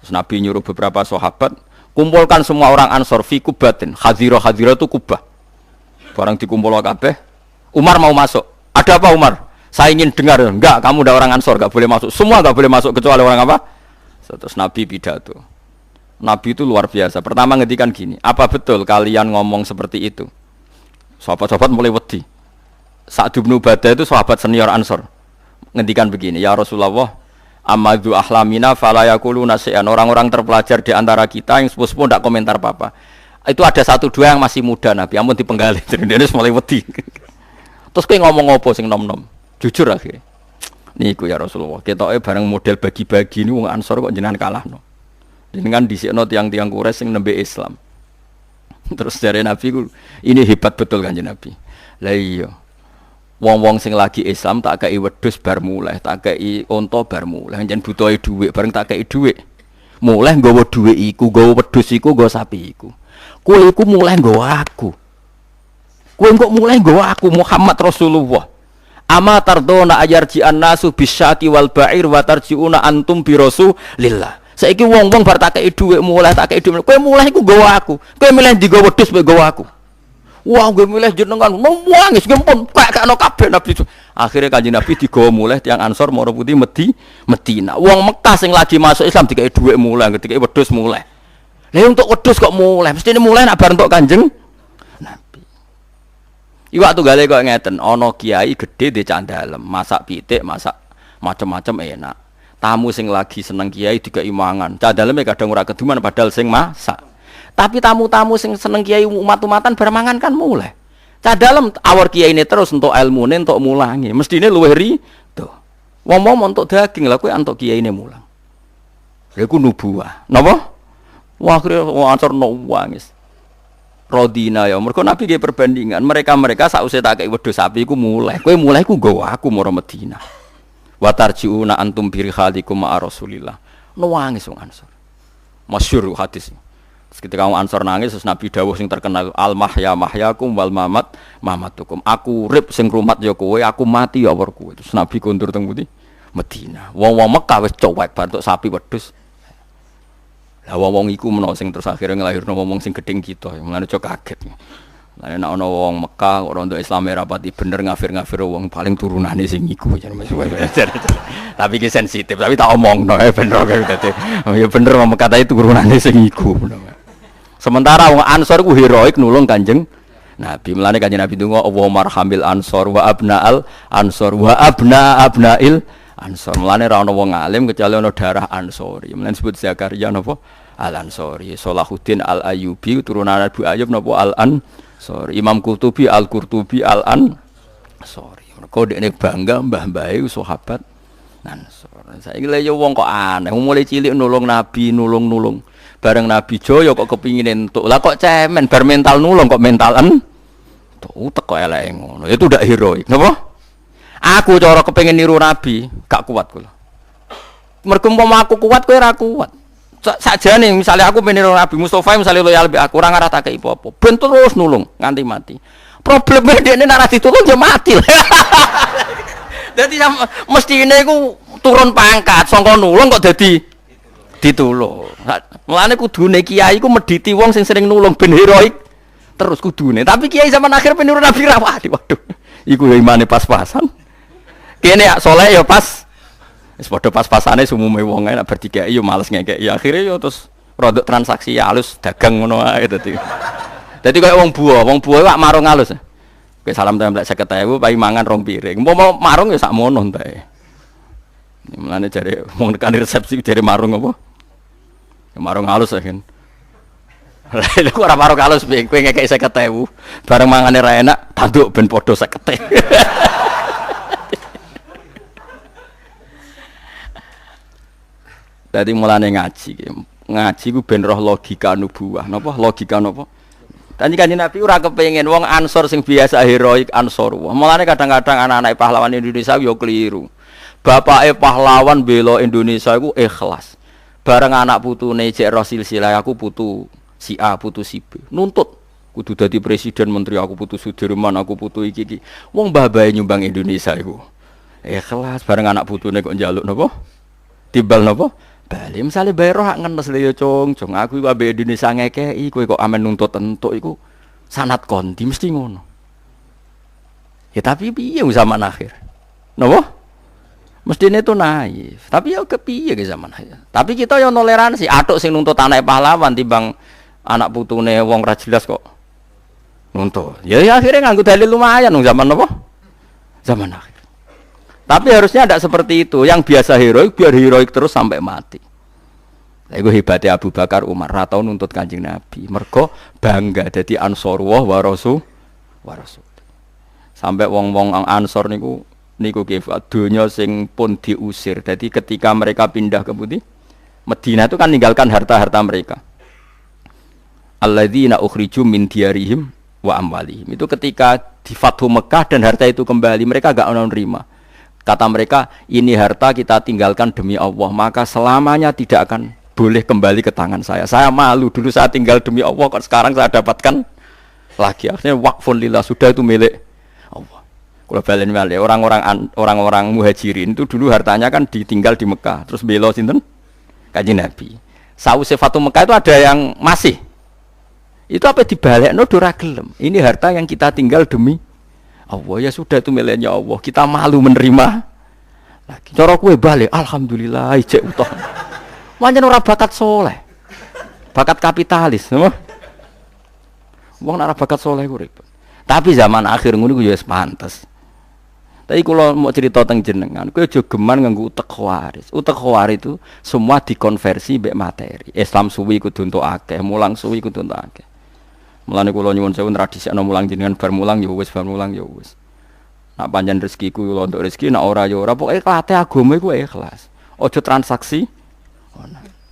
Terus Nabi nyuruh beberapa sahabat, kumpulkan semua orang Ansor fi kubatin. Hadira itu kubah. Barang dikumpul kabeh, Umar mau masuk. Ada apa Umar? Saya ingin dengar. Enggak, kamu udah orang Ansor, enggak boleh masuk. Semua enggak boleh masuk kecuali orang apa? Terus Nabi pidato. Nabi itu luar biasa. Pertama ngedikan gini, apa betul kalian ngomong seperti itu? Sahabat-sahabat mulai wedi. Sa'd bin Ubadah itu sahabat senior Ansor. Ngedikan begini, ya Rasulullah, amadu ahlamina fala yaquluna syai'an. Orang-orang terpelajar di antara kita yang sepuh-sepuh tidak komentar apa-apa. Itu ada 1-2 yang masih muda Nabi, ampun dipenggali. Jadi dia mulai wedi. Terus kowe ngomong apa sing nom-nom? Jujur akhirnya. Niku ya Rasulullah, ketoke bareng model bagi-bagi ini wong Ansor kok jenengan kalahno. Jenengan dhisikno tiang-tiang Quraisy sing nembe Islam. Terus dari Nabi ini hebat betul Kanjeng Nabi. Lah iya. Wong-wong sing lagi Islam tak kei wedhus bar muleh, tak kei unta bar muleh, njen butuhe dhuwit bareng tak kei dhuwit. Muleh nggawa dhuwit iku, nggawa wedhus iku, nggawa sapi iku. Kowe iku muleh nggawa aku. Kowe kok muleh nggawa aku Muhammad Rasulullah. Ama tardona ayarji'an nasu bisyati wal ba'ir wa tarji'una antum bi Rasulillah. Saiki wong-wong bar tak kei dhuwit muleh tak kei dhuwit. Kowe muleh iku nggawa aku. Kowe milih digawa wedhus mek nggawa aku. Wah, gue milih jenengan nangis gempon kakno kabeh Nabi. Akhirnya Kanjeng Nabi digawa muleh tiang Ansor mara putih Medina. Wong Mekah sing lagi masuk Islam dikai dhuwit muleh, dikai wedhus muleh. Lah untuk wedhus kok muleh? Mestine muleh nak bar entuk Kanjeng Nabi. Iwak tunggale kok ngeten, ana kiai gedhe di candalem, masak pitik, masak macam-macam enak. Tamu sing lagi seneng kiai dikai mangan. Candaleme kadang ora keduman padahal sing masak. Tapi tamu-tamu sing seneng kiai umat-umatan bermangan kan mulai. Cah dalem awar kiai ini terus untuk ilmune untuk mulangi. Mestine luwih rido. Wong-wong untuk daging lah kowe antuk kiai ini mulang. Lha iku nubuwah. Napa? Wah, akhire wong Ansor nangis. Rodina ya, mergo Nabi nggih perbandingan, mereka sausé tak kei wedhus sapi iku mulai. Kowe mulai ku nggawa aku mara Madinah. Wa tarjiuna antum bi khalikum ma Rasulillah. Nangis wong Ansor. Masyhur hadis. Ketika wong Ansor nangis terus Nabi dawuh sing terkenal al mahya mahyakum wal mamat mamatukum. Aku urip sing rumat ya kowe, aku mati ya war kowe. Terus Nabi kondur teng pundi? Madinah. Wong-wong Mekah wis cuwek bantuk sapi wedhus. Lah wong iku menawa sing terus akhire nglahirno wong sing gedeng kita, mulane aja kaget. Lah nek ana wong Mekah ora nduk Islam rapati bener ngafir-ngafir wong paling turunane sing iku jan wis. Tapi ki sensitif, tapi tak omongno bener kaya dadi. Ya bener wong Mekah itu turunane sing iku. Sementara wong Ansor ku heroik nulung Kanjeng Nabi. Mulane Kanjeng Nabi ndonga Allahumma arhamil ansor wa abnaal ansor wa abnail Ansor. Mulane ra ana wong alim kecuali ana darah Ansori. Mulane disebut Zakaria napa? Al-Ansori. Salahuddin Al-Ayyubi turunan Abu Ayyub napa? Al-Ansori. Imam Qurtubi Al-Qurtubi Al-Ansori. Mergo dekne bangga mbah-mbahe sahabat Ansor. Saiki lha yo wong kok aneh, mulai cilik nulung Nabi, nulung. Bareng Nabi Jaya kok kepingin entuk. Lah kok cemen bar mental nulung kok mentalan. Tuh teko eleke ngono. Itu ndak heroik. Napa? Aku cara kepengin niru Nabi, gak kuat kula. Mergo umpama aku kuat kowe ora kuat. Sakjane misale aku pengen niru Nabi Mustofa misale loyal mbek aku ora ngarah tak kei apa-apa. Ben terus nulung nganti mati. Probleme dekne nek ora ditulung ya mati. Dadi mestine iku turun pangkat saka nulung kok dadi ditulung. Mulane kudune kiai iku medhiti wong sing sering nulung ben heroik terus kudune. Tapi kiai zaman akhir peniru Nabi ra waduh. Iku ya imane pas-pasan. Kene ya soleh ya pas. Wis padha pas-pasane sumume wong nek bertiga yo males ngekeki. Akhire yo terus rodok transaksi halus dagang ngono ae dadi. Dadi koyo wong buah wak marung halus. Kowe salam templek 50.000 pai mangan rong piring. Umpama marung ya sak mono entae. Mulane jare wong tekan resepsi jare marung apa? Ya marung halus kan. Lha kok ora marung halus piye kowe ngekeki 50.000 bareng mangane ra enak tanduk ben padha 50. Dadi mulane ngaji ku ben roh logika nubuwah. Napa logika napa? Tadi Kanjeng Nabi ora kepengin wong Ansor sing biasa heroik Ansor. Mulane kadang-kadang anak-anak pahlawan Indonesia yo keliru. Bapake pahlawan bela Indonesia iku ikhlas. Bareng anak putune cek roh silsilah aku putu si A, putu si B. Nuntut kudu dadi presiden menteri aku putu Sudirman, aku putu iki. Wong mbah-mbahe nyumbang Indonesia iku. Ikhlas bareng anak putune kok njaluk napa? Timbal napa? Bali misale bae roh hak ngenes le yo cung aku iku ambek Indonesia ngekeki kowe kok amen nuntut entuk iku sanad kondi mesti ngono. Ya tapi piye zaman akhir? Napa? Mestine itu naif. Tapi ya kepiye ke zaman akhir. Tapi kita yo toleransi, atuk sing nuntut anak pahlawan timbang anak putune wong ra jelas kok nuntut. Ya akhirnya nganggo dalil lumayan nang zaman napa? Zaman akhir. Tapi harusnya tidak seperti itu. Yang biasa heroik biar heroik terus sampai mati. Itu hebatnya Abu Bakar Umar ratau nuntut Kanjeng Nabi. Mergo bangga jadi Ansorullah wa Rasul. Sampai wong-wong Ansor niku kifat dunya sing pun diusir. Jadi ketika mereka pindah ke Madinah itu kan meninggalkan harta-harta mereka. Alladzina ukhriju min diyarihim wa amwalihim. Itu ketika di Fathu Mekah dan harta itu kembali mereka enggak mau nerima. Kata mereka, ini harta kita tinggalkan demi Allah, maka selamanya tidak akan boleh kembali ke tangan saya. Saya malu, dulu saya tinggal demi Allah, kok sekarang saya dapatkan lagi. Akhirnya waqfun lillah, sudah itu milik Allah. Kalau balen balik, orang-orang muhajirin itu dulu hartanya kan ditinggal di Mekah, terus belo sinten Kanjeng Nabi. Sausé Fatu Mekah itu ada yang masih. Itu apa dibalekno ora gelem. Ini harta yang kita tinggal demi Allah, ya sudah itu miliknya Allah. Kita malu menerima lagi. Cara kowe balik, alhamdulillah ijek utuh. Pancen ora bakat soleh. Bakat kapitalis, no? Wong ora bakat soleh ku repot. Tapi zaman akhir ngono ku ya wis pantes. Tapi kalau mau cerita tentang jenengan, kowe aja geman nganggo utek khawaris. Utek khawaris itu semua dikonversi mbek materi. Islam suwi kudu entuk akeh, mulang suwi kudu entuk akeh. Mulane kula nyuwun sewu tradisi ana mulang jenengan bar mulang ya wis, bar mulang ya wis. Nak panjen rezekiku kula entuk rezeki, nak ora ya ora. Pokoke klate agama iku ikhlas. Aja transaksi.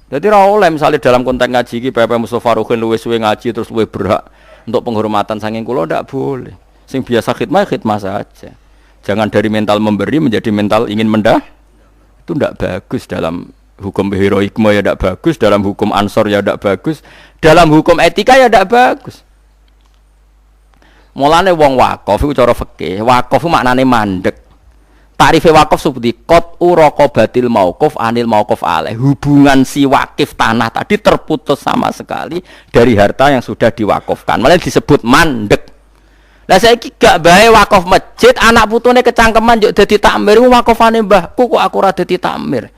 Jadi ra oleh misalnya dalam konteks ngaji iki PP Mustofa Ruhin luwih suwe ngaji terus luwih berhak untuk penghormatan saking kula ndak boleh. Sing biasa khidmah saja. Jangan dari mental memberi menjadi mental ingin mendah. Itu ndak bagus dalam hukum heroikme ya ndak bagus, dalam hukum ansor ya ndak bagus, dalam hukum etika ya ndak bagus. Mulane wong wakaf iku cara fikih, wakaf maknane mandek. Tarife wakaf seperti qat uraqabatil mauquf anil mauquf alaih. Hubungan si wakif tanah tadi terputus sama sekali dari harta yang sudah diwakafkan. Malah disebut mandek. Lah saiki gak bae wakaf masjid, anak putune kecangkeman yo dadi takmir, wakafane mbahku kok aku ora dadi takmir.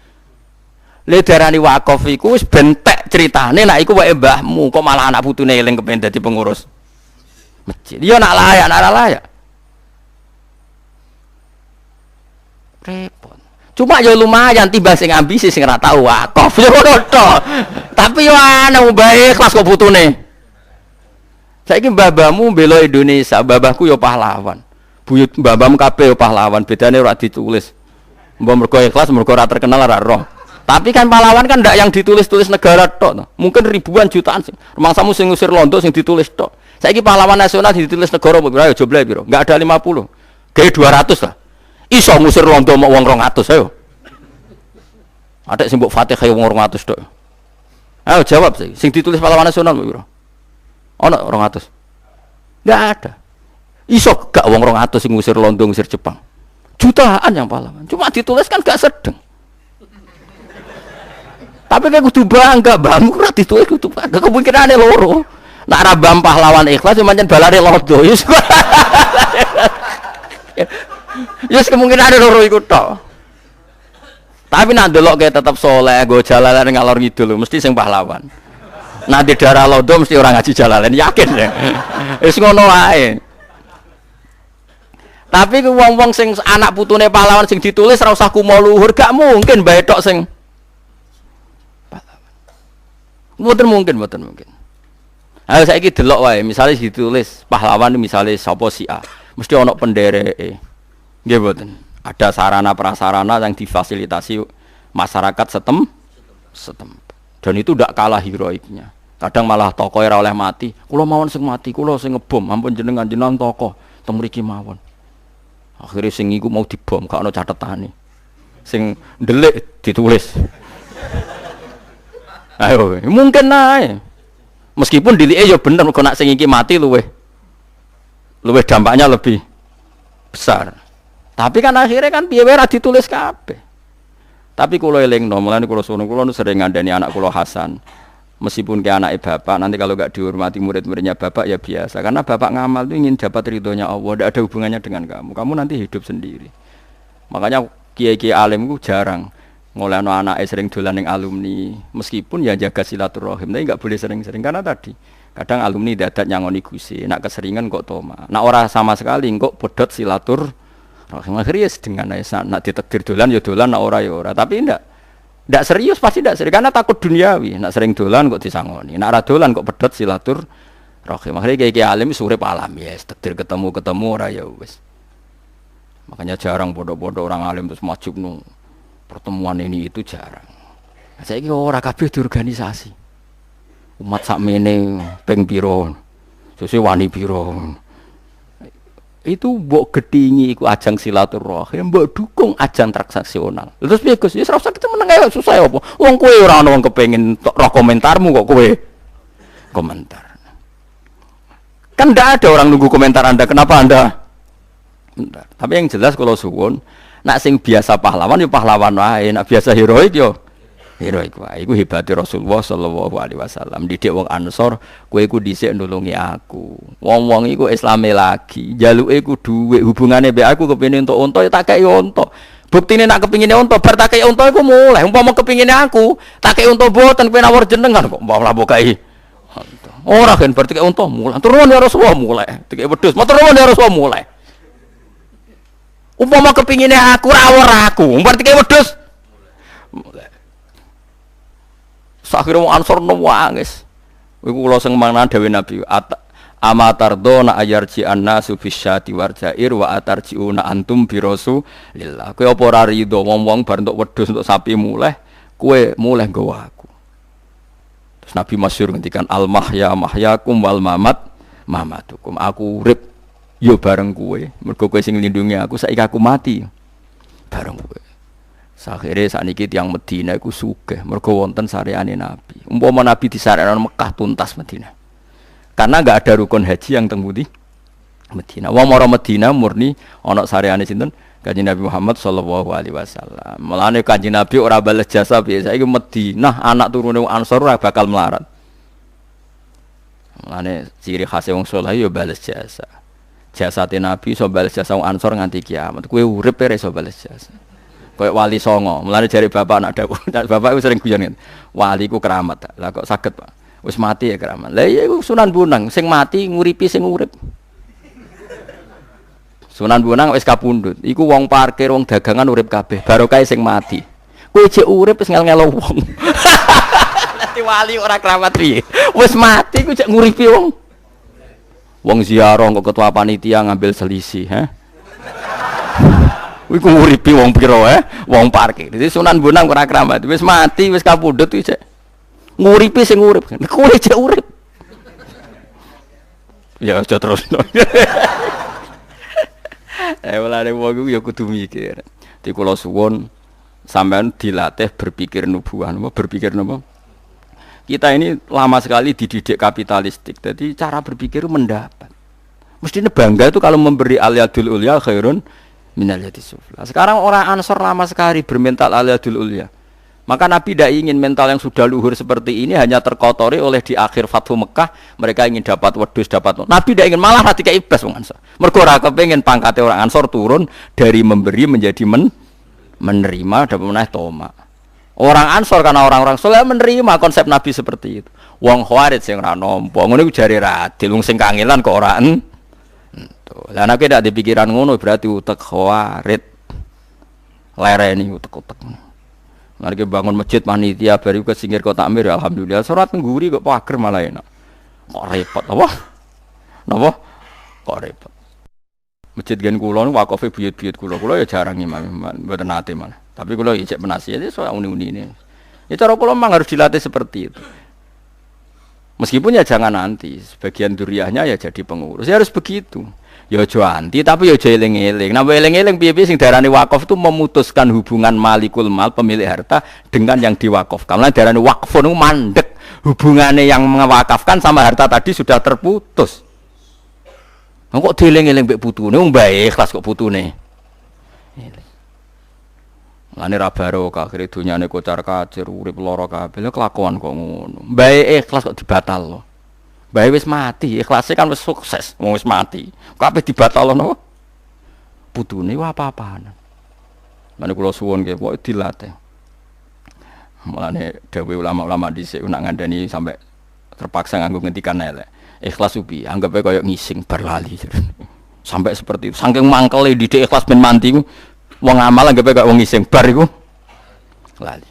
Le darani wakaf iku wis bentek critane, nek iku wae mbahmu kok malah anak putune eling kepen dadi pengurus masjid. Yo nak layak, nak ora layak. Repot. Cuma yo lumayan tiba sing ambisi sing ora tau wakaf yo ngono tok. Tapi yo ana bae kelas kok putune. Saiki mbah-mbahmu bela Indonesia, mbah-mbahku yo pahlawan. Buyut mbah-mbahmu kabeh yo pahlawan, bedane ora ditulis. Mbah mergo ikhlas, mergo ora terkenal ora roh. Tapi kan pahlawan kan ndak yang ditulis-tulis negara tok. Mungkin ribuan jutaan sing rumangsamu sing ngusir Londo sing ditulis tok. Saiki pahlawan nasional ditulis negara piro? Ayo jumlah piro? Enggak ada 50. Gawe 200 lah. Iso ngusir Londo mau wong 200 ayo. Ada sing mbok Fatihah wong 200 tok. Ayo jawab sih, sing ditulis pahlawan nasional piro? Ono 200. Enggak ada. Iso gak wong 200 sing ngusir Londo ngusir Jepang. Jutaan yang pahlawan. Cuma ditulis kan gak sedeng. Tapi kayak kudu bangga, mbahmu ora ditulis kudu bangga. Kemungkinane loro. Nek ora mbah pahlawan ikhlas pancen balare Londo. Yes kemungkinane loro iku tok. Tapi nek ndelok kayak tetep saleh, go jalalan ngalor ngidul mesti sing pahlawan. Nanti darah Londo mesti orang ngaji jalalan, yakin ya. Wis ngono wae. Tapi ku wong-wong sing anak putune pahlawan sing ditulis ora usah kumo luhur, gak mungkin bae tok sing pahlawan. Mboten mungkin. Ayo saiki delok wae, misale ditulis pahlawan misale sapa si A, mesti ana pendereke. Nggih mboten. Ada sarana prasarana yang difasilitasi masyarakat setempat. Dan itu tidak kalah heroiknya. Kadang malah tokoh ora oleh mati. Kula mawon sing mati, kula sing ngebom, ampun jenengan tokoh teng mriki mawon. Akhire sing iku mau dibom, gak ana catetane. Sing ndelik ditulis. Ayo, mungkin ae. Meskipun dilike ya bener kok nak sing iki mati luweh dampaknya lebih besar. Tapi kan akhirnya kan piye wae ra ditulis kabeh. Tapi kula elingno, mulane kula suwun kula sering ngandani anak kula Hasan. Meskipun ke anake bapak, nanti kalau gak dihormati murid-muridnya bapak ya biasa. Karena bapak ngamal itu ingin dapat ridhonya Allah, tidak ada hubungannya dengan kamu. Kamu nanti hidup sendiri. Makanya kiai-kiai alim itu jarang ngolehno anake sering dolan ning alumni. Meskipun ya jaga silaturahim, tapi gak boleh sering-sering karena tadi kadang alumni dadak nyangoni gusi, nak keseringan kok toma. Nak ora sama sekali kok bodot silaturahim. Akhirnya dengan nak ditakdir dolan ya dolan, nak ora ya ora. Tapi ndak serius, pasti ndak serius karena takut duniawi. Nak sering dolan kok disangoni, nak ora dolan kok pedhot silaturahim. Akhirnya kiai alim urip alam ya, takdir ketemu ora ya wis. Makanya jarang bodoh-bodoh orang alim terus maju nu pertemuan ini itu jarang. Saiki ora kabeh diorganisasi. Umat sakmene ping pira? Sesuk wani pira? Itu mbok gedhingi iku ajang silaturahim, mbok dukung ajang transaksional. Terus piye Gus? Ya ora usah kita meneng ae susah apa. Wong kowe ora ono wong kepengin roh komentarmu kok kowe komentar. Kan ndak ada orang nunggu komentar Anda, kenapa Anda? Bentar. Tapi yang jelas kalau suwun, nak sing biasa pahlawan ya pahlawan wae, nak biasa heroik yo heroik wae. Iku hebate Rasulullah sallallahu alaihi wasallam. Didik wong Ansor, kowe iku dhisik nulungi aku. Wong-wong iku Islame lagi, jaluke iku dhuwit, hubungane mbek aku kepengin entuk unta ya tak kei unta. Buktine nak kepingine unta bar tak kei unta iku muleh. Umpama kepingine aku, tak kei unta boten kowe nawar jenengan kok malah mbok kei. Ora kan berarti kei unta muleh. Turun ya Rasulullah muleh. Dikei wedhus, matur nuwun ya Rasulullah muleh. Umpama kepingine aku ora aku, berarti kei wedhus muleh. Sakhire wong Ansor nangis. Iku kula sing mangan dawuh Nabi, amatardona ayarji annasu bisyati warjair wa atarjiuna antum bi Rasulillah. Kowe apa ora rido wong-wong bar entuk wedhus entuk sapi muleh, kowe muleh nggawa aku. Nabi masyhur ngendikan al mahya mahyakum wal mamat mamatukum. Aku urip yo bareng kowe. Mergo kowe sing nglindungi aku, saiki aku mati bareng kowe. Akhire sakniki tiyang Madinah iku sugih mergo wonten sareane Nabi. Umpama Nabi disarekno Mekah tuntas Madinah. Karena enggak ada rukun haji yang teng pundi? Madinah. Wong mara Madinah murni ana sareane sinten? Kanjeng Nabi Muhammad sallallahu alaihi wasallam. Mulane Kanjeng Nabi ora bales jasa piye saiki Madinah anak turune Ansor ora bakal melarat. Mulane ciri khas wong saleh yo bales jasa. Jasate Nabi iso bales jasa wong Ansor nganti kiamat. Kowe urip ora iso bales jasa. Kayak wali songo, mulane jari bapak anak dawuh. Bapak itu sering guyon. Wali ku keramat. Lah kok saged, Pak? Wis mati ya keramat. Lah iya iku Sunan Bonang, sing mati nguripi sing urip. Sunan Bonang wis kapundhut. Iku wong parkir, wong dagangan urip kabeh. Barokah sing mati. Kowe jek urip wis ngel-ngelo wong. Nanti wali ora keramat piye? Wis mati ku jek nguripi wong. Wong ziarah kok ketua panitia ngambil selisih, ha? Iku nguripi wong pira wong parkir. Dadi Sunan Bonang ora keramat. Wis mati, wis kapundhut iki cek. Nguripi sing urip. Kowe cek urip. Ya aja terus. Mulane wong iku ya kudu mikir. Dadi kula suwun sampean dilatih berpikir nubuah, berpikir napa? Kita ini lama sekali dididik kapitalistik. Jadi cara berpikir mendapat. Mestinya bangga itu kalau memberi al-yadul ulya khairun minal yadis sufla. Sekarang orang Ansor lama sekali bermental al-yadul ulya. Maka Nabi tidak ingin mental yang sudah luhur seperti ini hanya terkotori oleh di akhir Fathu Mekah. Mereka ingin dapat wedhus, dapat. Nabi tidak ingin, malah hati keibas wong Ansor. Mergo ora kepengin pangkate orang Ansor turun dari memberi menjadi menerima dan meneh toma. Orang Ansor karena orang-orang soleh menerima konsep Nabi seperti itu. Wong Khawarij sing ora nampa, ngono iku jare radil, wong sing kangelan kok ora entuk. Lah nek ndak di pikiran ngono berarti utek Khawarij. Lereni utek-utek. Mari bangun masjid panitia bari ke singgir kota Amir alhamdulillah salat ngguri kok pager malah enak. Kok repot apa? Napa? Kok repot. Masjid gen kula niku wakofe buyut-buyut kula. Kula ya jarang imam, mboten nate malah. Tapi kula ijek penasihat itu soal uni-uni ini. Ya cara kula memang harus dilatih seperti itu. Meskipun ya jangan nanti sebagian duriahnya ya jadi pengurus. Ya harus begitu. Ya aja anti tapi ya aja eling-eling. Napa eling-eling piye-piye sing darane wakaf itu memutuskan hubungan malikul mal pemilik harta dengan yang diwakafkan. Lan darane wakfun itu mandek. Hubungannya yang mewakafkan sama harta tadi sudah terputus. Kok dieling-eling mbek putune wong bae ikhlas kok putune. Lane ra barokah akhire dunyane kocar-kacir urip lara kabeh kelakuan kok ngono. Bae ikhlas kok dibatalno. Bae wis mati, ikhlase kan wis sukses, wong wis mati. Kabeh dibatalno. Putune wae apa-apaan. Mane kula suwun nggih pokoke dilatih. Mulane dawuh ulama-ulama dhisik nak ngandani sampai terpaksa nganggo ngendikan elek. Ikhlas upi, anggap ae koyo ngising bar lali. Sampai seperti itu. Saking mangkele didik ikhlas ben mati ku wong amal anggap ae koyo wong ngising bar iku lali.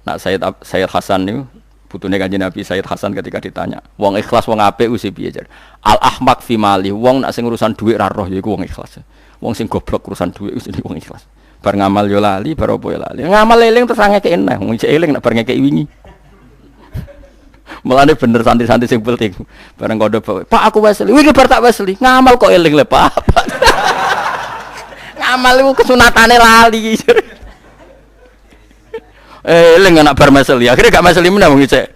Nak Sayyid Hasan niku putune Kanjeng Nabi Sayyid Hasan ketika ditanya, wong ikhlas wong apik usi piye jar? Al ahmaq fi mali, wong nak sing urusan dhuwit ra roh yaiku wong ikhlas. Wong sing goblok urusan dhuwit wis wong ikhlas. Bar ngamal yo lali, bar opo yo lali. Ngamal eling terus ngekeki eneh, wong isih eling nak bar ngekeki wingi. Mulane bener santri-santri sing penting. Bareng kondo, Pak aku weseli. Iki bar tak weseli. Ngamal kok eling le, Pak. Ngamal iku kesunatane lali. Eling anak bar meseli. Akhire gak meseli meneh wong isih.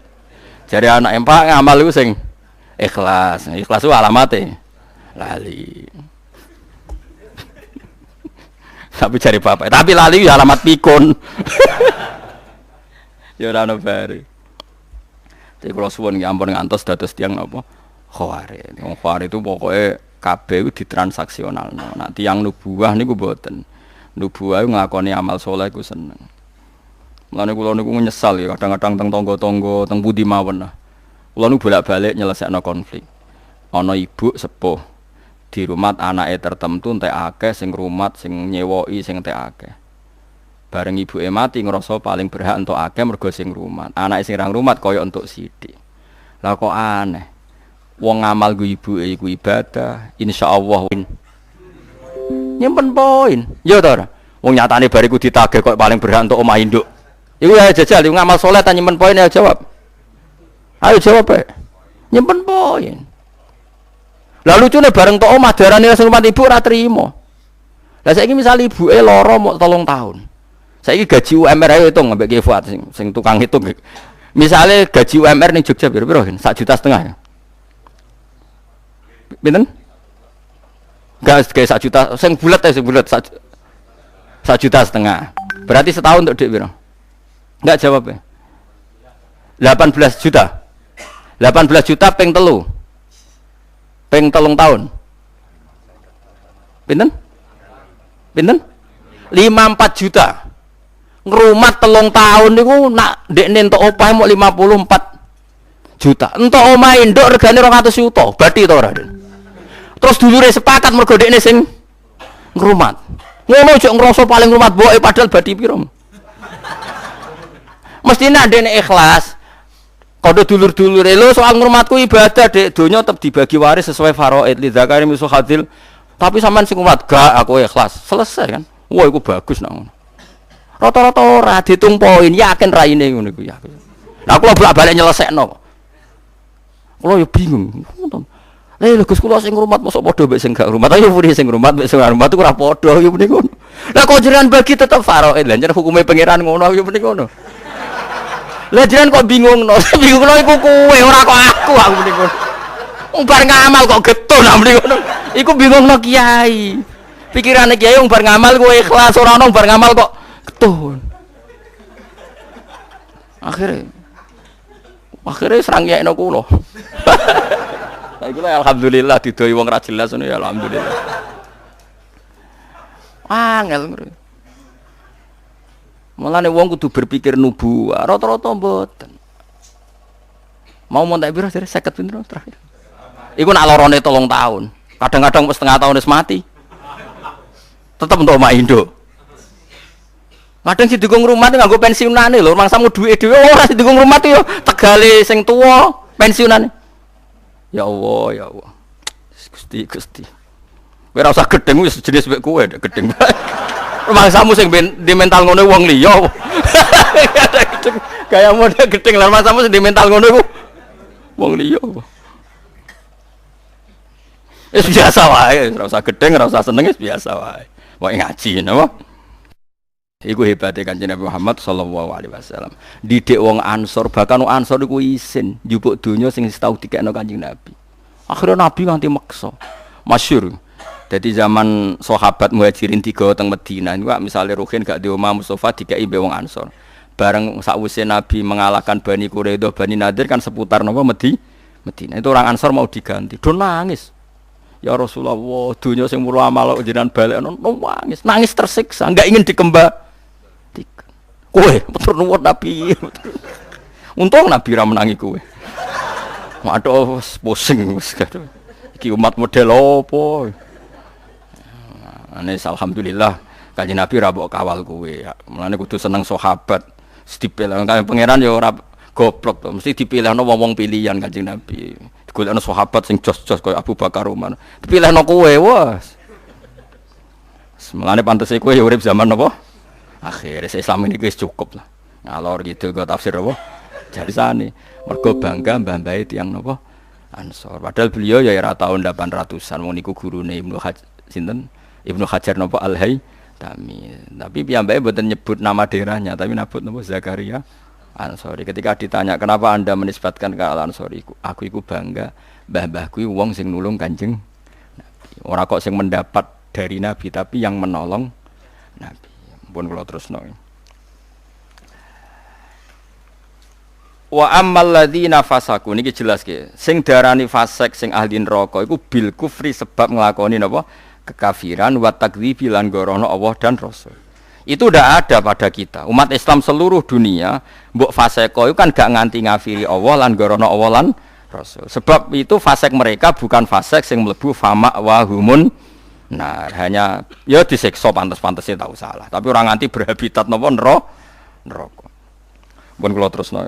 Jare anak Pak ngamal iku sing ikhlas. Ikhlas ku alamate lali. Tapi cari bapak. Tapi lali ya alamat pikun. Ya ora ono bare. Jadi kalau suwun ampun ngantos dados tiyang napa Khawarij. Wong Khawarij itu pokoke kabeh iku ditransaksionalno. Nek tiyang nubuwah niku mboten. Nubuwah nglakoni amal saleh iku seneng. Mulane kula niku nyesal ya kadang-kadang teng tangga-tangga teng pundi mawon. Kula niku bolak-balik nyelesekno konflik. Ana ibu sepuh di rumah anake tertentu entek akeh sing rumat sing nyewoki sing entek akeh. Bareng ibuke mati ngrasa paling berhak entuk akeh mergo sing rumat. Anake sing ra rumat kaya entuk sithik. Lah kok aneh. Wong ngamal ku ibuke iku ibadah, insyaallah nyimpen poin. Ya to ora? Wong nyatane bariku ditagih kok paling berhak entuk omah induk. Iku ya jajal ngamal saleh ta nyimpen poin ya jawab. Ayo jawab ae. Nyimpen poin. Lah lucune bareng tok omah darane rumah ibu ora trimo. Lah saiki misal ibuke lara mok 3 tahun. Saiki gaji UMR ayo hitung ambek Ki Fuad sing tukang hitung. Misale gaji UMR ning Jogja piro-piro? 1,5 juta ya. Pinten? Enggak kayak 1 juta, sing bulet ya sing bulet 1,5 juta. Berarti setahun untuk duit piro? Enggak jawab ya. 18 juta. 18 juta ping 3. Ping 3 tahun. Pinten? Pinten? 54 juta. Ngrumat 3 tahun niku nak ndekne entuk opah mok 54 juta. Entuk omah induk regane 200 juta. Bathi to ora, Den? Terus dulure sepakat mergo dekne sing ngrumat. Ngono aja ngrasa paling ngrumat mboke padahal bathi piro. Mestine ndekne ikhlas. Kodho dulur-dulure lho soal ngrumatku ibadah, Dek. Donya tetep dibagi waris sesuai faraid li zakari misu hadil. Tapi sampean sing ngrumat gak aku ikhlas. Selesai kan. Wah iku bagus nak ngono. Rata-rata ora ditung poin, yakin raine ngono iku ya. Lah kula bolak-balik nyelesekno. Kula yo bingung. Lha Gus kula sing ngrumat mosok padha mbek sing gak ngrumat. Ayo puri sing ngrumat mbek sing gak ngrumat ora padha yo muni ngono. Lah kok jenengan bagi tetep faraid, lah jeneng hukume pangeran ngono yo muni ngono. Lah jenengan kok bingungno? Bingungno iku kowe ora kok aku muni ngono. Wong bar ngamal kok getun muni ngono. Iku bingungno kiai. Pikirane kiai wong bar ngamal kowe ikhlas ora ono bar ngamal kok getun. Akhirnya serang nyekno kula. Iku alhamdulillah didoi wong ra jelas ngono ya alhamdulillah. Angel ngono. Mulane wong kudu berpikir nubuwah, rata-rata mboten. Mau montek piro jare 50 pinten terakhir. Iku nak lorone 3 tahun. Kadang-kadang setengah tahun wis mati. Tetep entuk omah induk. Kadang sing dikung rumah nganggo pensiunane lho, mangsamu duwe dhewe ora sing dikung rumah yo tegale sing tuwa pensiunane. Ya Allah, ya Allah. Gusti. Kowe ora usah gedeng wis jenis mek kowe gedeng. Mangsamu sing di mental ngono wong liya. Gaya model gedeng lan mangsamu sing di mental ngono iku wong liya. Wis biasa wae, ora usah gedeng, ora usah seneng wis biasa wae. Wae ngaji napa? Iku hebate Kanjeng Nabi Muhammad sallallahu alaihi wasallam. Didik wong Ansor, bahkan wong Ansor iku isin njupuk donya sing tau dikekno Kanjeng Nabi. Akhirnya Nabi nganti maksa. Masyhur. Jadi zaman sahabat Muhajirin 3 teng Madinah niku misale Ruhin gak di omah Mustofa dikeki mbek wong Ansor. Bareng sakwise Nabi mengalahkan Bani Quraidah, Bani Nadir kan seputar napa Madinah. Itu orang Ansor mau diganti. Do nangis. Ya Rasulullah, donya sing mulo amal jenengan balekno nangis. Nangis tersiksa, enggak ingin dikembalikan. Kowe betul nuwun Nabi. Untung Nabi ra menangi kowe. Waduh pusing wis kadhe. Iki umat model opo? Anes alhamdulillah Kanjeng Nabi ra mbok kawal kowe. Mulane kudu seneng sahabat. Dipilih pangeran ya ora goblok to. Mesti dipilihno wong-wong pilihan Kanjeng Nabi. Digolekno sahabat sing jos-jos kaya Abu Bakar Umar. Dipilihno kowe wes. Mulane pantese kowe ya urip zaman napa? Akhirnya Islam ini wis cukup lah. Ngalor gitu kok tafsir apa? Jarisane mergo bangga mbah-mbahe tiyang napa? Ansor. Padahal beliau ya era tahun 800-an wong niku gurune Ibnu Hajar napa Al-Haytami. Tapi piyambake mboten nyebut nama daerahnya, tapi nyebut napa Zakaria Ansori. Ketika ditanya kenapa Anda menisbatkan ke Al-Ansori, aku iku bangga mbah-mbahku wong sing nulung Kanjeng Nabi. Ora kok sing mendapat dari Nabi tapi yang menolong Nabi. Pun kula terusno. Wa ammal ladzina fasaku niki jelas ke. Sing darani fasik sing ahli neraka iku bil kufri sebab nglakoni napa? Kekafiran wa takdzibi lan gorono Allah dan Rasul. Itu ndak ada pada kita. Umat Islam seluruh dunia mbok fasiko itu kan gak nganti ngafiri Allah lan gorono Allah lan Rasul. Sebab itu fasik mereka bukan fasik sing mlebu fama wa humun. Nah, hanya ya disiksa pantes-pantesnya tahu salah. Tapi orang nganti berhabitat napa neraka. Pun kula terusno.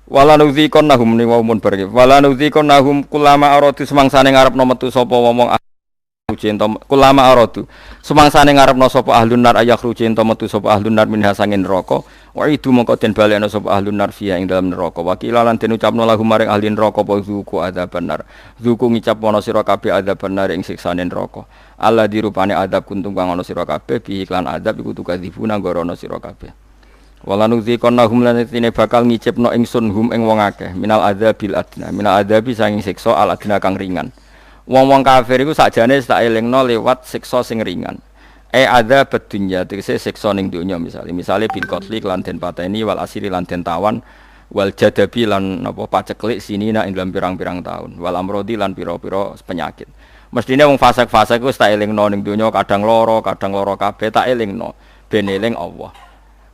Wala nudzikonnahum ni wa mun barge. Wala nudzikonnahum kulama aradu semangsane ngarepno metu sapa wong ruci ento kulama aradu. Semangsane ngarepno sapa ahlun nar ayakhruci ento metu sapa ahlun nar minha sangin neraka. Wa itu mongko den balekno sapa ahlun nar fiha ing dalam neraka. Wa qila lan den ucapno lahum maring ahli neraka apa zuku adzaban nar. Zuku ngicapono sira kabeh adzaban nar ing siksane neraka. Allah dirupane adab kuntung kang ana sira kabeh bi iklan adab iku tukadzibuna gorono sira kabeh. Wala nuziqannahum lan tine bakal ngicipno ingsun hum ing wong akeh minal adzabil adna. Minal adzabi sanging siksa al adna kang ringan. Wong-wong kafir iku sakjane tak elingno lewat siksa sing ringan. Adzab dunya tegese siksa ning donya misale bil qatli lan den pateni wal asiri lan den tawan wal jadabi lan napa paceklik sinina ing dalam pirang-pirang tahun wal amrodi lan pira-pira penyakit. Mestine wong fasik-fasik wis tak elingno ning donya kadang loro kabeh tak elingno ben eling Allah.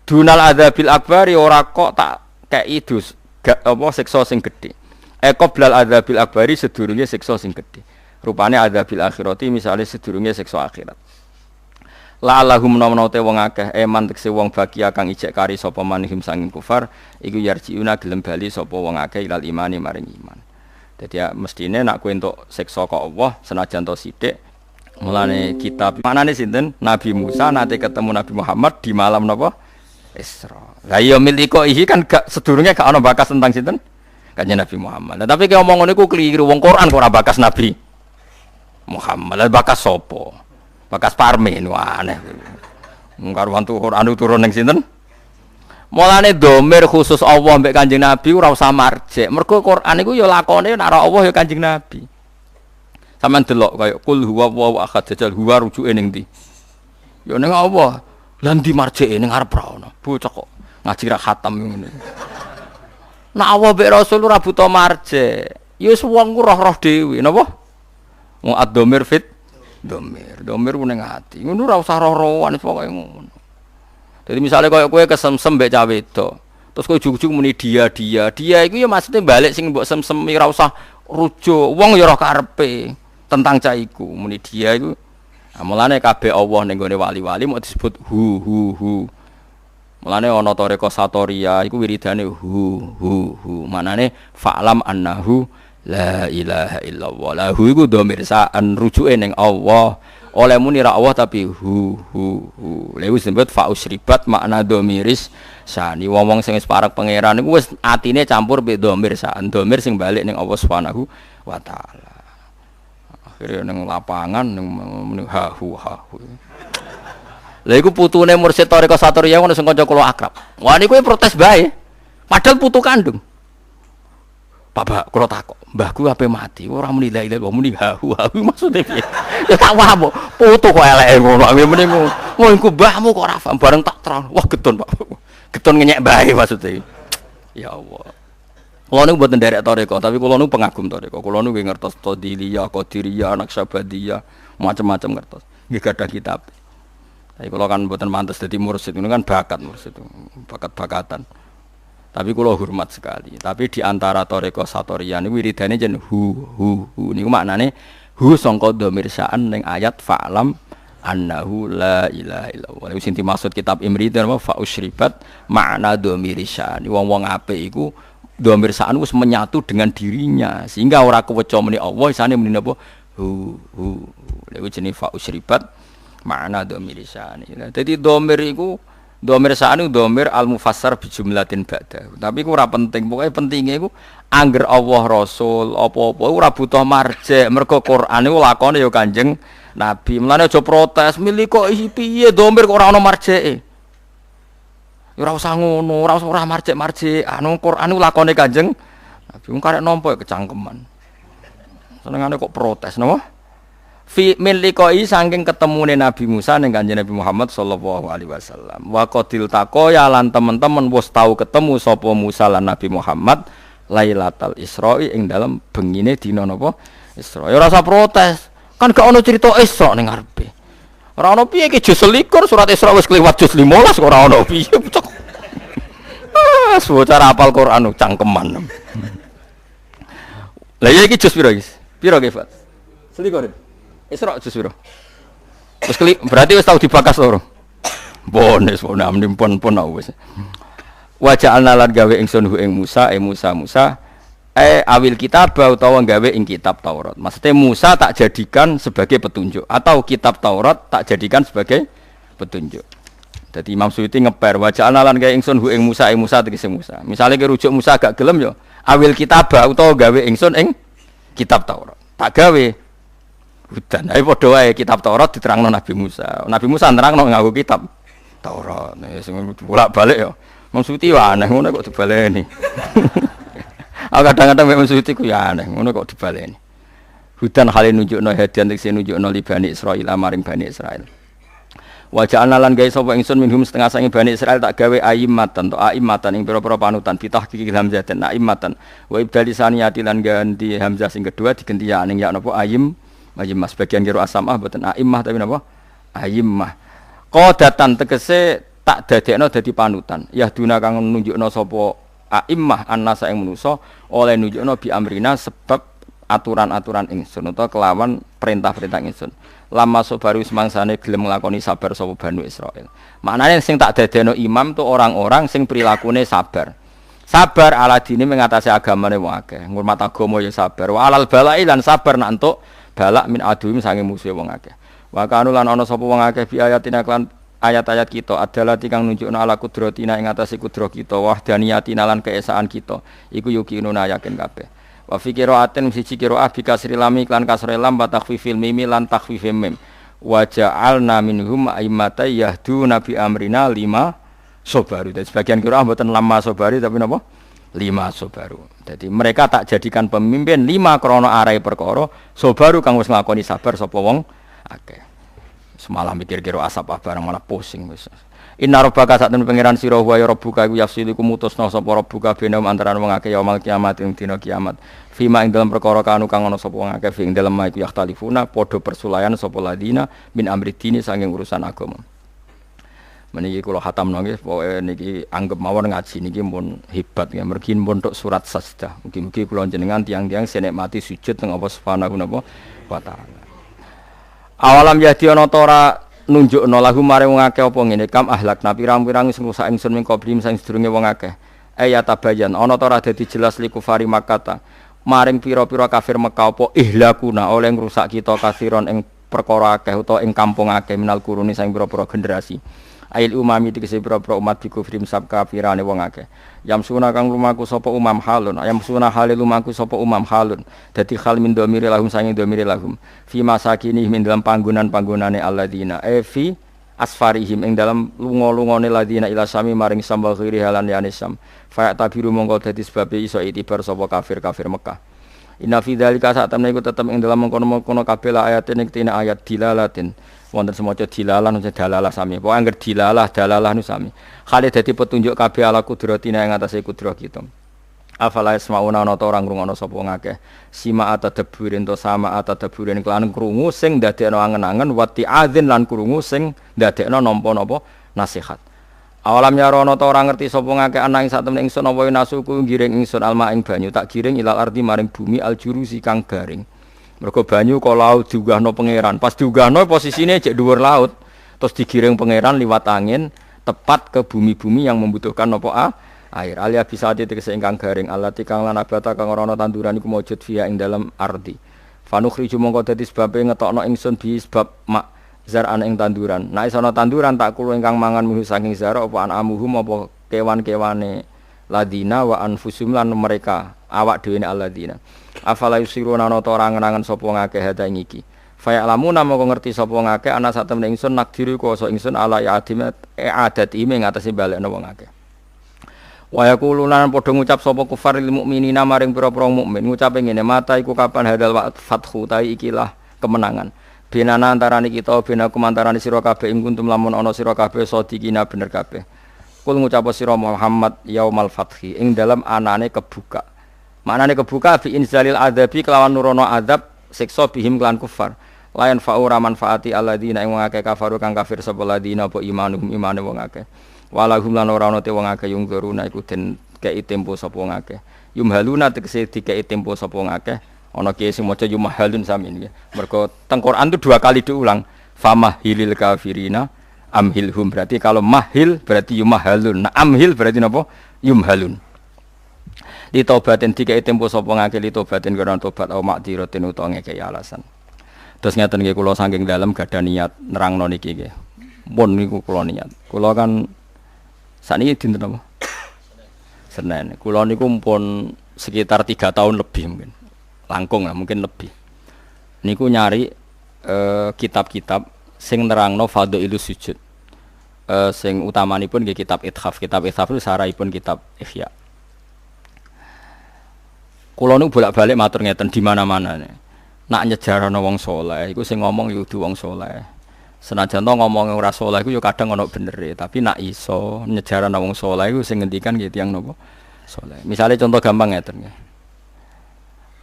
Dunal adzabil akbari ora kok tak kei dus apa siksa sing gedhe. Qoblal adzabil akbari sedurunge siksa sing gedhe. Rupane adzabil akhirati misale sedurunge siksa akhirat. La lahum menawa te wong akeh eman tekse wong bakia kang ijek kari sapa manihim sanging kufar iku yarjiuna gelem bali sapa wong akeh ilal imani maring iman. Dadi ya mestine nak kowe entuk siksa kok Allah senajan to sithik. Mulane kitab manane sinten Nabi Musa nate ketemu Nabi Muhammad di malam napa Isra. Lah iya miliko iki kan gak sedurunge gak ana bakas tentang sinten Kanjeng Nabi Muhammad. Nah, tapi ki omong ngono iku keliru wong Quran kok ora bakas Nabi Muhammad. Lah bakas sapa? Bakas Parmen aneh. Karuan Quran turun ning sinten? Mulane domir khusus Allah mbek Kanjeng Nabi ora usah marjek. Mergo Quran iku ya lakone nek Allah ya Kanjeng Nabi. Sampeyan delok kaya kul huwa wa ahad jajal huwa rujuke ning ndi? Ya ning Allah. Lah ndi marjeke ning arep ra ono. Bocah kok ngaji ra khatam ngene. Nek Allah mbek Rasul ora buta marjek. Ya wis wong ku roh-roh dhewe napa? Mu ad-domir fit domir ku ning ati. Ngono ora usah roh-rohan pokoke ngono. Dadi misale koyo kowe kesemsem mbek cah wedok, terus kowe ujug-ujug muni dia iku ya maksude balik sing mbok semsem ora usah rujuk. Wong ya roh karepe tentang cah iku muni dia iku. Mulane kabeh Allah ning gone wali-wali mau disebut hu. Mulane ana toreko satoria iku wiridane hu. Manane fa'lam annahu la ilaha illallah. Lahu iku dhamir sa'an rujuke ning Allah. Oleh muni ra Allah tapi hu. Lha disebut fa usribat makna dhamiris sani. Wong sing wis parek pangeran iku wis atine campur mbek dhamir sa'an. Dhamir sing balik ning Allah Subhanahu wa taala. Akhire ning lapangan ning hu. Lha iku putune mursyid Thariqah Satoriyah ngono sing kanca kula akrab. Wah niku protes bae. Padahal putu kandung. Bapak kula takok, mbahku ape mati ora muni la ilaha illallah muni hu maksude piye? Ya tak paham putu kok eleke ngono. Mene ngono. Wong ku mbahmu kok ora paham bareng tak terang. Wah gedon Pak. Gedon ngenyek bae maksude. Ya Allah. Kula niku mboten nderek Thariqah, tapi kula niku pengagum Thariqah. Kula niku ngertos Tadiliyah, Qadiriyah, Naqsabandiyah, macam-macam ngertos. Nggih gadah kitab. Tapi kula kan mboten mantes dadi mursyid, ini kan bakat mursyid, bakat-bakatan. Tapi kula hormat sekali. Tapi di antara Thariqah Satoriyah niku wiridane jen hu. Niku maknane hu sangka dhamir sa'an ning ayat fa'lam annahu la ilaha illallah. Niku sing dimaksud kitab Imri napa fa usribat makna dhamir sa'an. Wong-wong apik iku dhamir sa'an wis menyatu dengan dirinya sehingga ora keweca muni Allah isane muni napa hu. Niku jenenge fa usribat makna dhamir sa'an. Dadi dhamir iku dhamir sa'an dhamir al-mufassar bi jumlatin ba'da. Tapi ku ora penting, pokoke pentinge iku angger Allah Rasul apa-apa ora butuh marjek. Mergo Quran iku lakone ya Kanjeng Nabi. Mulane aja protes, milih kok piye dhamir kok ora ana marjeke. Ya ora usah ngono, ora usah marjek-marjek. Anu Quran iku lakone Kanjeng Nabi. Wong karek nampa kecangkeman. Senengane kok protes napa? Fi min liqai saking ketemune Nabi Musa ning Kanjeng Nabi Muhammad sallallahu alaihi wasallam. Wa qatil taqoya lan teman-teman wis tau ketemu sapa Musa lan Nabi Muhammad Lailatul Isra'i ing dalem bengine dina napa Isra. Ya ora usah protes. Kan gak ono cerita Isra ning ngarepe. Ora ono piye iki juz 21 surat Isra wis kliwat juz 15 kok ora ono piye. Cara hafal Quran cangkeman. Lah iki juz piro iki? Piro ge, Pak? Selikur. Isra juz piro? Terus berarti wis tau dibakas lho. Bones pon wis. Wa ja'alna lan gawe ingsun hu ing Musa awil kitab utawa gawe ing kitab Taurat. Maksudnya Musa tak jadikan sebagai petunjuk atau kitab Taurat tak jadikan sebagai petunjuk. Dadi Imam Suyuti ngeper wa ja'alna lan gawe ingsun hu ing Musa tegese Musa. Misale ki rujuk Musa gak gelem yo awil kitabah utawa gawe ingsun ing kitab Taurat. Tak gawe hudan. Ayo padha wae kitab Taurat diterangno Nabi Musa. Nabi Musa nerangno nganggo kitab Taurat. Sing bolak-balik yo. Imam Suyuti wae aneh ngono kok dibaleni. Aku kadang-kadang Imam Suyuti ku ya aneh ngono kok dibaleni. Hudan hale nunjukno hadian tegese nunjukno li Bani Israil maring Bani Israil. Wa ja'alna lan gawe sapa ingsun minhum setengah sange Bani Israil tak gawe a'immatan to a'immatan ing pira-pira panutan bitahqiqil hamzah dan a'immatan wa ibdali saniyati lan ganti hamzah sing kedua digenti ya ning ya napa a'immah sebagian kira asamah boten a'immah tapi napa a'immah qadatan tegese tak dadekno dadi panutan yahduna kang nunjukno sapa a'immah annasa ing manusa oleh nunjukno bi amrina sebab aturan-aturan ingsun utawa kelawan perintah-perintah ingsun lama sobaru semangsane gelem nglakoni sabar sapa Bani Israil. Maknane sing tak dadekno imam tu orang-orang sing prilakune sabar. Sabar ala dini mengatasi agamane wong akeh. Ngurmat agama ya sabar. Wa alal balai lan sabar nak entuk balak min aduwim sange musuhe wong akeh. Wa kanu lan ana sapa wong akeh bi ayatina lan ayat-ayat kita adalah tikang nunjukna ala kudratina ing atase kudro kita wahdaniyatina lan keesaan kita. Iku yukinuna yakin kabeh. Wa fi qira'atin siji qira'ah bi kasri lam lan kasri lam wa takhfifil mim lan takhfifim mim wa ja'alna minhum a'immata yahduna bi amrina lima sabaru. Dadi sebagian qira'ah mboten lama sabari tapi napa lima sabaru. Jadi mereka tak jadikan pemimpin 5 krana arahe perkara sabaru kang wis nglakoni sabar sapa wong akeh. Semalam mikir qira'ah asap barang malah pusing wis. Inna rabbaka satun pangeran sira wa ya rabbuka iku yafsilu mutusna sapa rabbuka benam antarané wong akeh yaumul kiamat ing dina kiamat. Fima ing dalam perkara kanu kang ana sapa wong akeh ing dalem iku yakhtalifuna padha persulayan sapa ladina min amri dini saking urusan agama. Meniki kula khatamno nggih pokoke niki anggap mawon ngaji niki pun hebat ya mergi pun tok surat sajdah. Mugi-mugi kula jenengan tiang-tiang senikmati sujud teng Allah Subhanahu wa taala. Awalam yadi ana ta ora nunjukno lahu mare wong akeh apa ngene kam ahlakna pirang-pirang sing rusak ingsun ming qablim sing sedurunge wong akeh ayatabayan ana ta ora dadi jelas liku fari Makkah maring pira-pira kafir Mekah apa ihlakuna oleh ngrusak kita kasiron ing perkara akeh utawa ing kampung akeh minal kuruni sing pira-pira generasi ail umami tegese pira-pira umat bikufrim sab kafirane wong akeh yamsuna kang lumaku sapa umam halun yamsuna halil lumaku sapa umam halun dadi hal min domiri lahum sanging domiri lahum fi masakini min dalam panggonan-panggonane alladzina fi asfarihim ing dalam lunga-lungane ladina ila sami maring sambal khiri halan yanisam fa tabiru mongko dadi sebab iso itibar sapa kafir-kafir Mekah inna fi dzalika satamne iku tetep ing dalam mengkono-mengkono kabeh ayatin ing tina ayat dilalatin wonten semaca dilalah nuse dalalah sami. Pokoke angger dalalah nu sami. Khale dadi petunjuk kabeh ala kudratina ing atase kudrat kita. Afala ismauna ana ta orang ngrungokno sapa ngakeh. Sima atadabburin to sama atadabburin kelan krungu sing ndadekno angen-angen wati adzin lan krungu sing ndadekno nampa napa nasihat. Awalam yarono ta ora ngerti sapa ngakeh ana ing satemene ingsun apa nasuku giring ingsun alma ing banyu tak giring ilal ardi maring bumi aljurusi kang garing. Mergo banyu kok laut diunggahno pangeran. Pas diunggahno posisine cek dhuwur laut. Terus digiring pangeran liwat angin tepat ke bumi-bumi yang membutuhkan napa air. Alia bisa tegese ingkang garing alati kang lan abata kang ora ana tanduran iku maujud fiha ing dalam ardi. Fanukhriju mongko dadi sebabe ngetokno ingsun bi sebab mak zar'an ing tanduran. Nek ana tanduran tak kulo ingkang mangan muhu saking zar apa anamuhum apa kewan-kewane ladina wa anfusum lan mereka awak dhewe alladina. Afala yusiruna ana ta ora ngenangen sapa ngakeh hada ing iki. Fa ya'lamuna moko ngerti sapa ngakeh ana sak temene ingsun nakdiru kuwasa ingsun ala ya'dimat adat ime ngatasi balekno wong akeh. Wa yaquluna padha ngucap sapa kufar lil mukminina maring pira-pira mukmin ngucap ngene mata iku kapan hadal wa fathu ta ikilah kemenangan. Benana antarane kita benakum antarane sira kabeh ing kuntum lamun ana sira kabeh sadikina bener kabeh. Kul ngucap sira Muhammad yaumal fathi ing dalam anane kebuka. Maknane kebuka bi inzalil adzabi kelawan nurono azab siksa bihim kelan kufar. Layan fa'ura manfaati alladzina ing wong akeh kafaru kang kafir sapa ladina apa imanuhum imane wong akeh. Walahum lan ora ana te wong akeh yung guruna iku den kei tempo sapa wong akeh. Yumhaluna tegese dikei tempo sapa wong akeh. Ana kiye sing maca yumhalun sami nggih. Mergo teng Quran itu 2 kali diulang. Famahilil kafirina amhilhum berarti kalau mahil berarti yumhalun. Nah amhil berarti napa? Yumhalun. Di taubatin dikai tempo sapa ngake li taubatin karena tobat au makdiratin utawa ngekei alasan. Terus ngeten nggih kula saking dalem gadah niat nerangno niki nggih. Pun niku kula niat. Kula kan sakniki dinten apa? Senin. Kula niku pun sekitar 3 tahun lebih mungkin. Langkung lah mungkin lebih. Niku nyari kitab-kitab sing nerangno fadhailus sujud. Sing utamanipun nggih kitab Ithaf. Kitab Ithaf itu sarahipun kitab Ihya. Kula niku bolak-balik matur ngeten di mana-mana. Nak nyejarano wong saleh iku sing ngomong yo kudu wong saleh. Senajan to ngomong ora saleh iku yo kadang ana benere, tapi nak iso nyejarano wong saleh iku sing ngendikan nggih tiyang napa saleh. Misale contoh gampang ngeten nggih.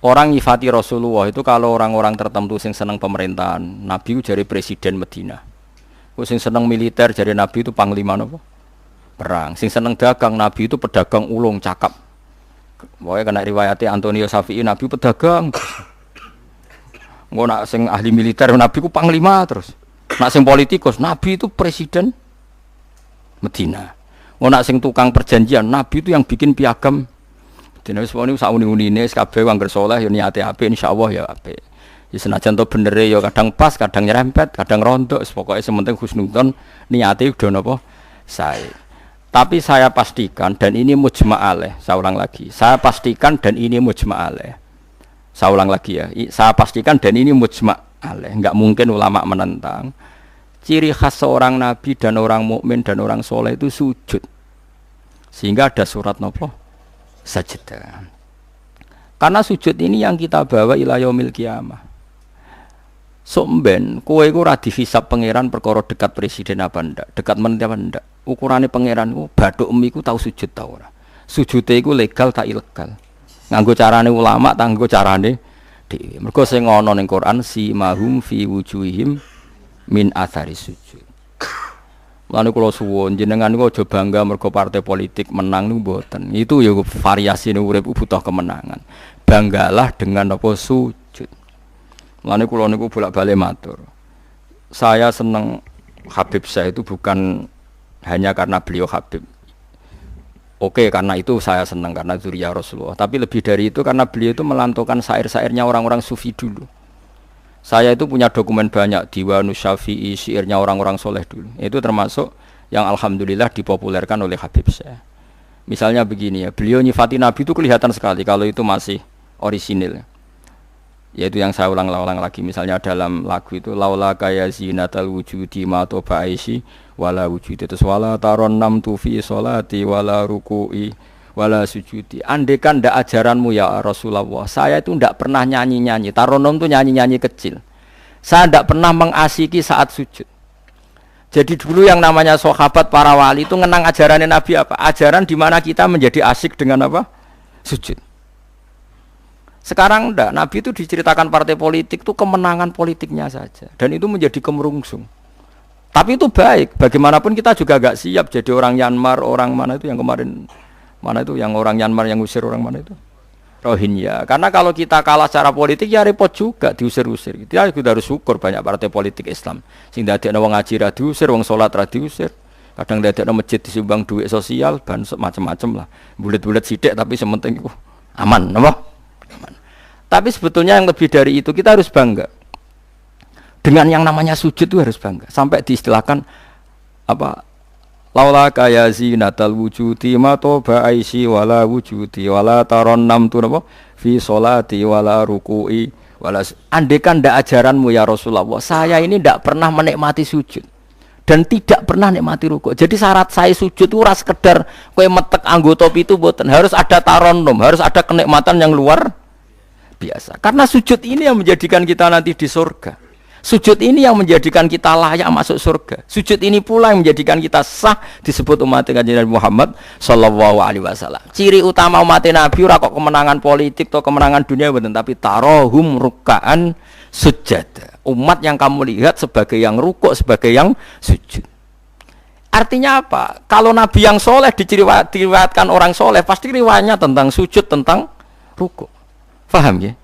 Orang nyifati Rasulullah itu kalau orang-orang tertentu sing seneng pemerintahan, Nabi itu jadi presiden Madinah. Sing seneng militer jadi Nabi itu panglima napa? Perang. Sing seneng dagang Nabi itu pedagang ulung cakap. Pokoke kena riwayate Antonio Safi'i Nabi pedagang. Engko nak sing ahli militer Nabi ku panglima terus. Nak sing politikus Nabi itu presiden Madinah. Engko nak sing tukang perjanjian Nabi itu yang bikin piagam. Dene wis woni sak uni-unine kabeh wong saleh ya niate apik insyaallah ya apik. Ya senajan to benere ya kadang pas, kadang nyerempet, kadang rontok, pokoke sementing husnudzon niate udah napa sae. Tapi saya pastikan dan ini mujma' alaih, saya ulang lagi. Saya pastikan dan ini mujma' alaih. Saya ulang lagi ya. Saya pastikan dan ini mujma' alaih. Enggak mungkin ulama menentang. Ciri khas seorang nabi dan orang mukmin dan orang soleh itu sujud. Sehingga ada surat napa? Sajdah. Karena sujud ini yang kita bawa ila yaumil qiyamah. Somben kowe iku ora dihisab pangeran perkara dekat presiden apa ndak, dekat menteri apa ndak. Ukurane pangeran ku bathuk emiku tau sujud ta ora. Sujude iku legal tak ilegal. Nganggo carane ulama ta nganggo carane dhewe. Mergo sing ana ning Quran si mahum fi wujuhihim min athari sujud. Lan kula suwun jenengan niku aja bangga mergo partai politik menang niku mboten. Itu ya variasi urip butuh kemenangan. Banggalah dengan apa sujud. Lan kula niku bolak-balik matur. Saya seneng Habib saya itu bukan hanya karena beliau Habib. Oke, karena itu saya senang karena dzurriyyah Rasulullah. Tapi lebih dari itu karena beliau itu melantungkan syair-syairnya orang-orang sufi dulu. Saya itu punya dokumen banyak Diwanus Syafi'i, syairnya orang-orang soleh dulu. Itu termasuk yang alhamdulillah dipopulerkan oleh Habib saya. Misalnya begini ya, beliau nyifati Nabi itu kelihatan sekali kalau itu masih orisinil. Yaitu yang saya ulang-ulang lagi. Misalnya dalam lagu itu laula kaya zinatal wujudi ma toba aisi wala wujudi terus wala taron nam tufi sholati wala ruku'i wala sujudi. Andekan ndak ajaranmu ya Rasulullah, saya itu ndak pernah nyanyi-nyanyi. Taronom itu nyanyi-nyanyi kecil. Saya ndak pernah mengasiki saat sujud. Jadi dulu yang namanya sahabat para wali itu ngenang ajarannya Nabi apa? Ajaran di mana kita menjadi asik dengan apa? Sujud. Sekarang ndak, Nabi itu diceritakan partai politik itu kemenangan politiknya saja. Dan itu menjadi kemerungsung. Tapi itu baik, bagaimanapun kita juga agak siap jadi orang Myanmar, orang mana itu yang kemarin, mana itu yang orang Myanmar yang usir orang mana itu? Rohingya. Karena kalau kita kalah secara politik ya repot juga diusir-usir. Kita juga harus syukur banyak partai politik Islam. Sing dadekno wong ngaji ra diusir, wong salat ra diusir. Kadang dadekno masjid disumbang duit sosial, ban macam-macam lah. Bulet-bulet sithik tapi sementing iku aman, napa? Aman. Tapi sebetulnya yang lebih dari itu kita harus bangga. Dengan yang namanya sujud itu harus bangga. Sampai diistilahkan apa? Laula kaya zinatal wujudi ma toba aisi wala wujudi wala taron nam tu napa fi sholati wala ruku'i wala. Andekan ndak ajaranmu ya Rasulullah, saya ini ndak pernah menikmati sujud dan tidak pernah nikmati ruku'. Jadi syarat saya sujud itu ora sekedar kowe metek anggota itu mboten, harus ada taronum, harus ada kenikmatan yang luar biasa. Karena sujud ini yang menjadikan kita nanti di surga. Sujud ini yang menjadikan kita layak masuk surga. Sujud ini pula yang menjadikan kita sah disebut umat Nabi Muhammad sallallahu alaihi wasallam. Ciri utama umat Nabi ora kok kemenangan politik atau kemenangan dunia betul, tapi tarohum ruk'an sujud. Umat yang kamu lihat sebagai yang rukuk, sebagai yang sujud. Artinya apa? Kalau Nabi yang soleh diriwayatkan orang soleh, pasti riwayatnya tentang sujud, tentang rukuk. Paham ya?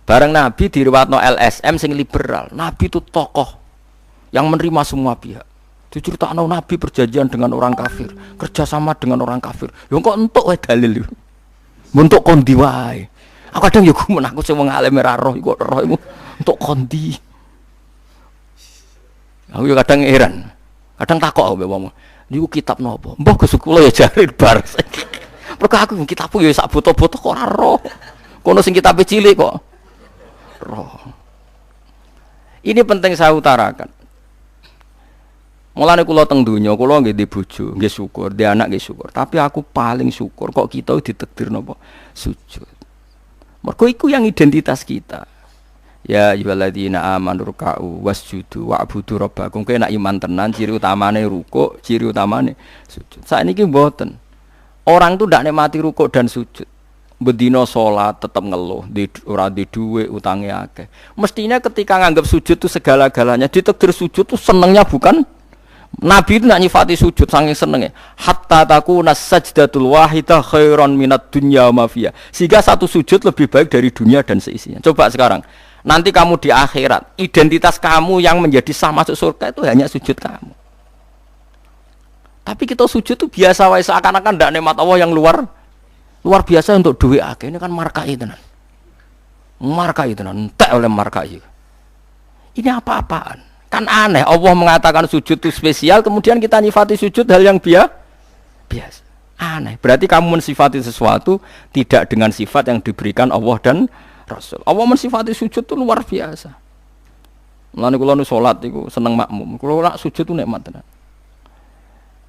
Bareng Nabi diriwayatno LSM sing liberal. Nabi itu tokoh yang menerima semua pihak. Diceritakan Nabi perjanjian dengan orang kafir, kerjasama dengan orang kafir. Yo kok entuk wae dalil yo. Untuk kondi wae. Aku kadang yo gumun aku sing wong alim ora roh iku roh iku untuk kondi. Aku yo kadang heran. Kadang takok mbek wong. Niku kitab napa? Mbah Gus kula ya jare bar. Mergo aku kitabku ya sak boto-boto kok ora roh. Kono sing kitabe cilik kok. Roh. Ini penting saya utarakan. Mulane kula teng donya, kula nggih di bojo, nggih syukur, di anak nggih syukur. Tapi aku paling syukur kok kita ditakdir napa? Sujud. Mergo iku yang identitas kita. Ya ayyuhalladzina amanu ruk'u wasjudu wa'budu rabbakum. Kowe nek iman tenan ciri utamane rukuk, ciri utamane sujud. Saiki mboten. Orang tuh ndak nikmati rukuk dan sujud. Bedino salat tetap ngeluh, ora di dhuwit, utange akeh. Mestinya ketika nganggap sujud itu segala-galanya, ditakdir sujud tuh senengnya bukan Nabi itu nak nyifati sujud saking senenge. Hatta takuna sajdatul wahidah khairan minad dunya wa ma fiha. Sehingga satu sujud lebih baik dari dunia dan seisinya. Coba sekarang, nanti kamu di akhirat, identitas kamu yang menjadi sah masuk surga itu hanya sujud kamu. Tapi kita sujud itu biasa wae seakan-akan ndak nikmat Allah yang luar biasa untuk duit akeh. Ini kan markai tenan. Markai tenan, entek oleh markai. Ini apa-apaan? Kan aneh, Allah mengatakan sujud itu spesial, kemudian kita nyifati sujud hal yang biasa. Aneh. Berarti kamu mensifati sesuatu tidak dengan sifat yang diberikan Allah dan Rasul. Allah mensifati sujud itu luar biasa. Mulane kula nu salat iku seneng makmum. Kula nak sujud itu nikmat tenan.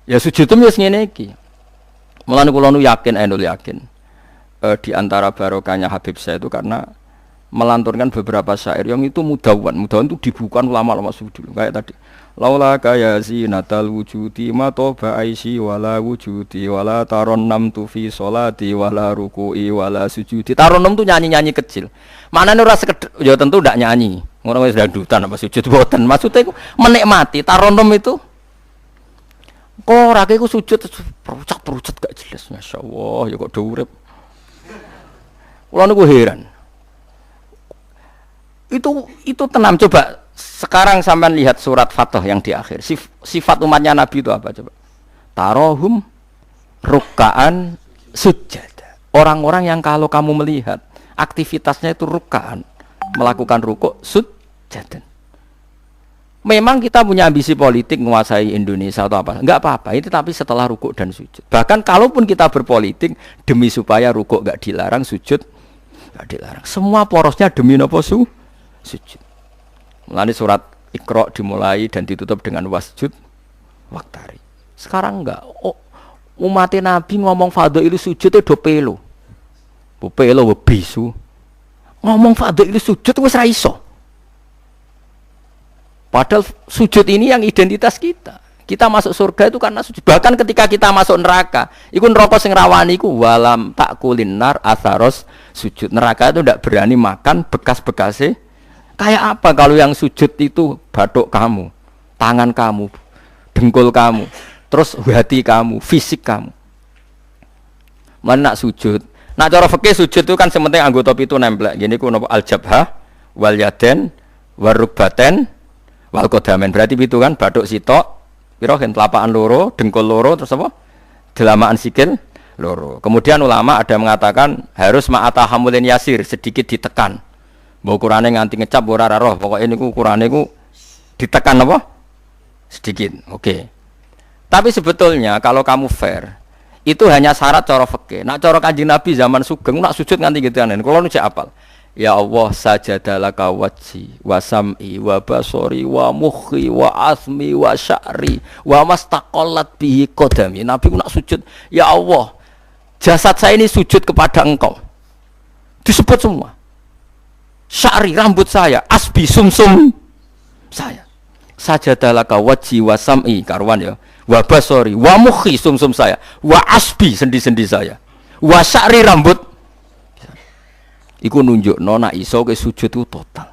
Ya sujud itu wis ngene iki. Mulane kula nu yakin di antara barokahnya Habib saya itu karena melanturkan beberapa syair yang itu mudawan itu dibukukan ulama-ulama dulu kayak tadi laula kaya zinatal wujudi ma toba aisi wala wujudi wala taronnam tu fi sholati wala ruku'i wala sujudi. Taronnam tuh nyanyi-nyanyi kecil, maknane ora sekedar ya tentu ndak nyanyi ngono wis dangdutan apa sujud boten, maksudnya iku menikmati. Taronnam itu kok ora iku sujud perucat gak jelas, masyaallah ya kok do urip. Kula niku heran. Itu tenang. Coba sekarang sampean lihat surat Fathah yang di akhir. Sifat umatnya Nabi itu apa coba? Tarohum rukkaan sujud. Orang-orang yang kalau kamu melihat aktivitasnya itu rukkaan, melakukan rukuk sujud. Memang kita punya ambisi politik menguasai Indonesia atau apa? Enggak apa-apa. Itu tapi setelah rukuk dan sujud. Bahkan kalaupun kita berpolitik demi supaya rukuk enggak dilarang, sujud enggak dilarang. Semua porosnya demi napa sujud. Mulane surat Iqra dimulai dan ditutup dengan wasjud waktari. Sekarang enggak. Umat Nabi ngomong fadhil sujud itu do pelo. Bu pelo bisu. Ngomong fadhil sujud wis ra iso. Padahal sujud ini yang identitas kita. Kita masuk surga itu karena sujud. Bahkan ketika kita masuk neraka, iku neraka sing rawani iku walam takulin nar atharos sujud. Neraka itu tidak berani makan bekas-bekasnya. Kayak apa kalau yang sujud itu batuk kamu, tangan kamu, dengkul kamu, terus hati kamu, fisik kamu. Mana nak sujud? Nak cara fikih sujud itu kan sementing anggota pitu nempel. Gini ku napa al-jabhah wal yaden warukbaten wal qadamen. Berarti pitu kan batuk sitok, pira kan telapakan loro, dengkul loro, terus apa? Delamaan sikil loro. Kemudian ulama ada mengatakan harus ma'ata hamulin yasir, sedikit ditekan. Mbok ukurane nganti ngecap ora roh, pokoke niku ukurane ku ditekan apa? Sedikit. Oke. Tapi sebetulnya kalau kamu fair, itu hanya syarat cara fikih. Nak cara Kanjeng Nabi zaman Sugeng nak sujud nganti gituan. Kulo nu cek apal. Ya Allah sajadalaka wajhi wa sam'i wa basori wa mukhi wa asmi wa sya'ri wa mastaqallat bihi qadami. Nabi ku nak sujud, ya Allah, jasad saya ini sujud kepada Engkau. Disebut semua. Sya'ri rambut saya, asbi sumsum saya. Sajadalaka wajhi wa sam'i karuan ya. Wa basori wa mukhi sumsum saya, wa asbi sendi-sendi saya. Wa sya'ri rambut. Iku nunjukno nek iso ke sujud itu total.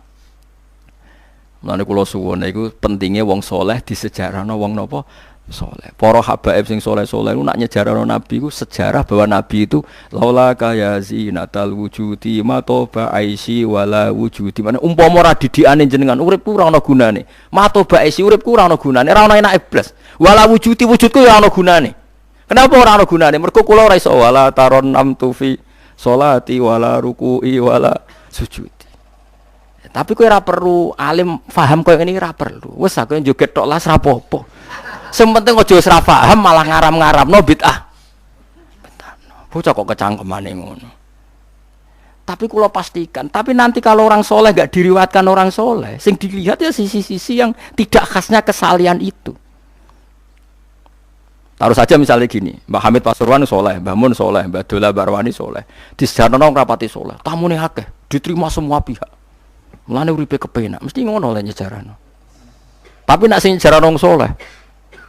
Mulane kula suwun iku pentingnya wong saleh disejarahno wong napa saleh. Para habaib sing saleh-saleh ku nak nyejarahno Nabi ku sejarah bahwa Nabi itu laula kaya zinatal wujudi matoba aisi wala wujudi. Mane umpama ora didikane jenengan uripku ora ana gunane. Matoba aisi uripku ora ana gunane, ora ana enake blas. Wala wujudi wujudku ya ana gunane. Kenapa ora ana gunane? Mergo kula ora iso wala taron nam tufi sholati wala ruku'i wala sujudi. Tapi kowe ora perlu alim paham koyo ngene ora perlu. Wis aku joget tok las ra apa-apa. Sing penting aja wis ra paham malah ngaram-ngaramno bid'ah. Bocah kok kecangkemane ngono. Tapi kula pastikan, tapi nanti kalau orang soleh gak diriwayatkan orang soleh, sing dilihat ya sisi-sisi yang tidak khasnya kesalian itu. Taruh saja misalnya gini, Mbak Hamid Pasuruan soleh, Mbak Mun soleh, Mbak Dola Barwani soleh, di sejarah nong rapati soleh, tamune akeh, diterima semua pihak. Mulane uripe kepenak, mesti ngono le nyejarano. Tapi nak sing nyejarano wong soleh,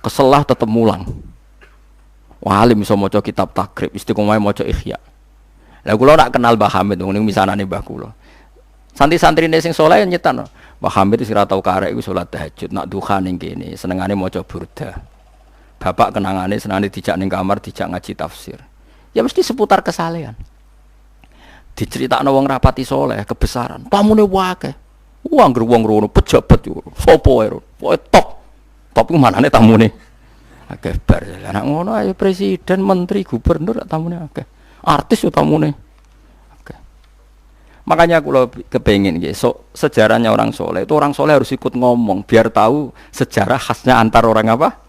keselah tetep mulang. Walim iso maca kitab takrib, istiqomah maca ihya. Lah kula nak kenal Mbah Hamid wong niku misanane mbah kula. Santri-santrine sing saleh nyetan. Mbah Hamid wis ora tau karek iku salat tahajud, nak duha ning kene, senengane maca burda. Bapak kenangane senengane dijak ning kamar, dijak ngaji tafsir. Ya mesti seputar kesalehan. Diceritakno wong rapati saleh kebesaran. Tamune akeh. Wong rono pejabat yo. Sopo wae. Pokoke top. Top ku manane tamune. Akeh bar. Lah ngono ae presiden, menteri, gubernur tamune akeh. Artis yo tamune. Akeh. Makanya kula kepengin nggih, sejarahnya orang soleh itu orang soleh harus ikut ngomong biar tahu sejarah khasnya antar orang apa?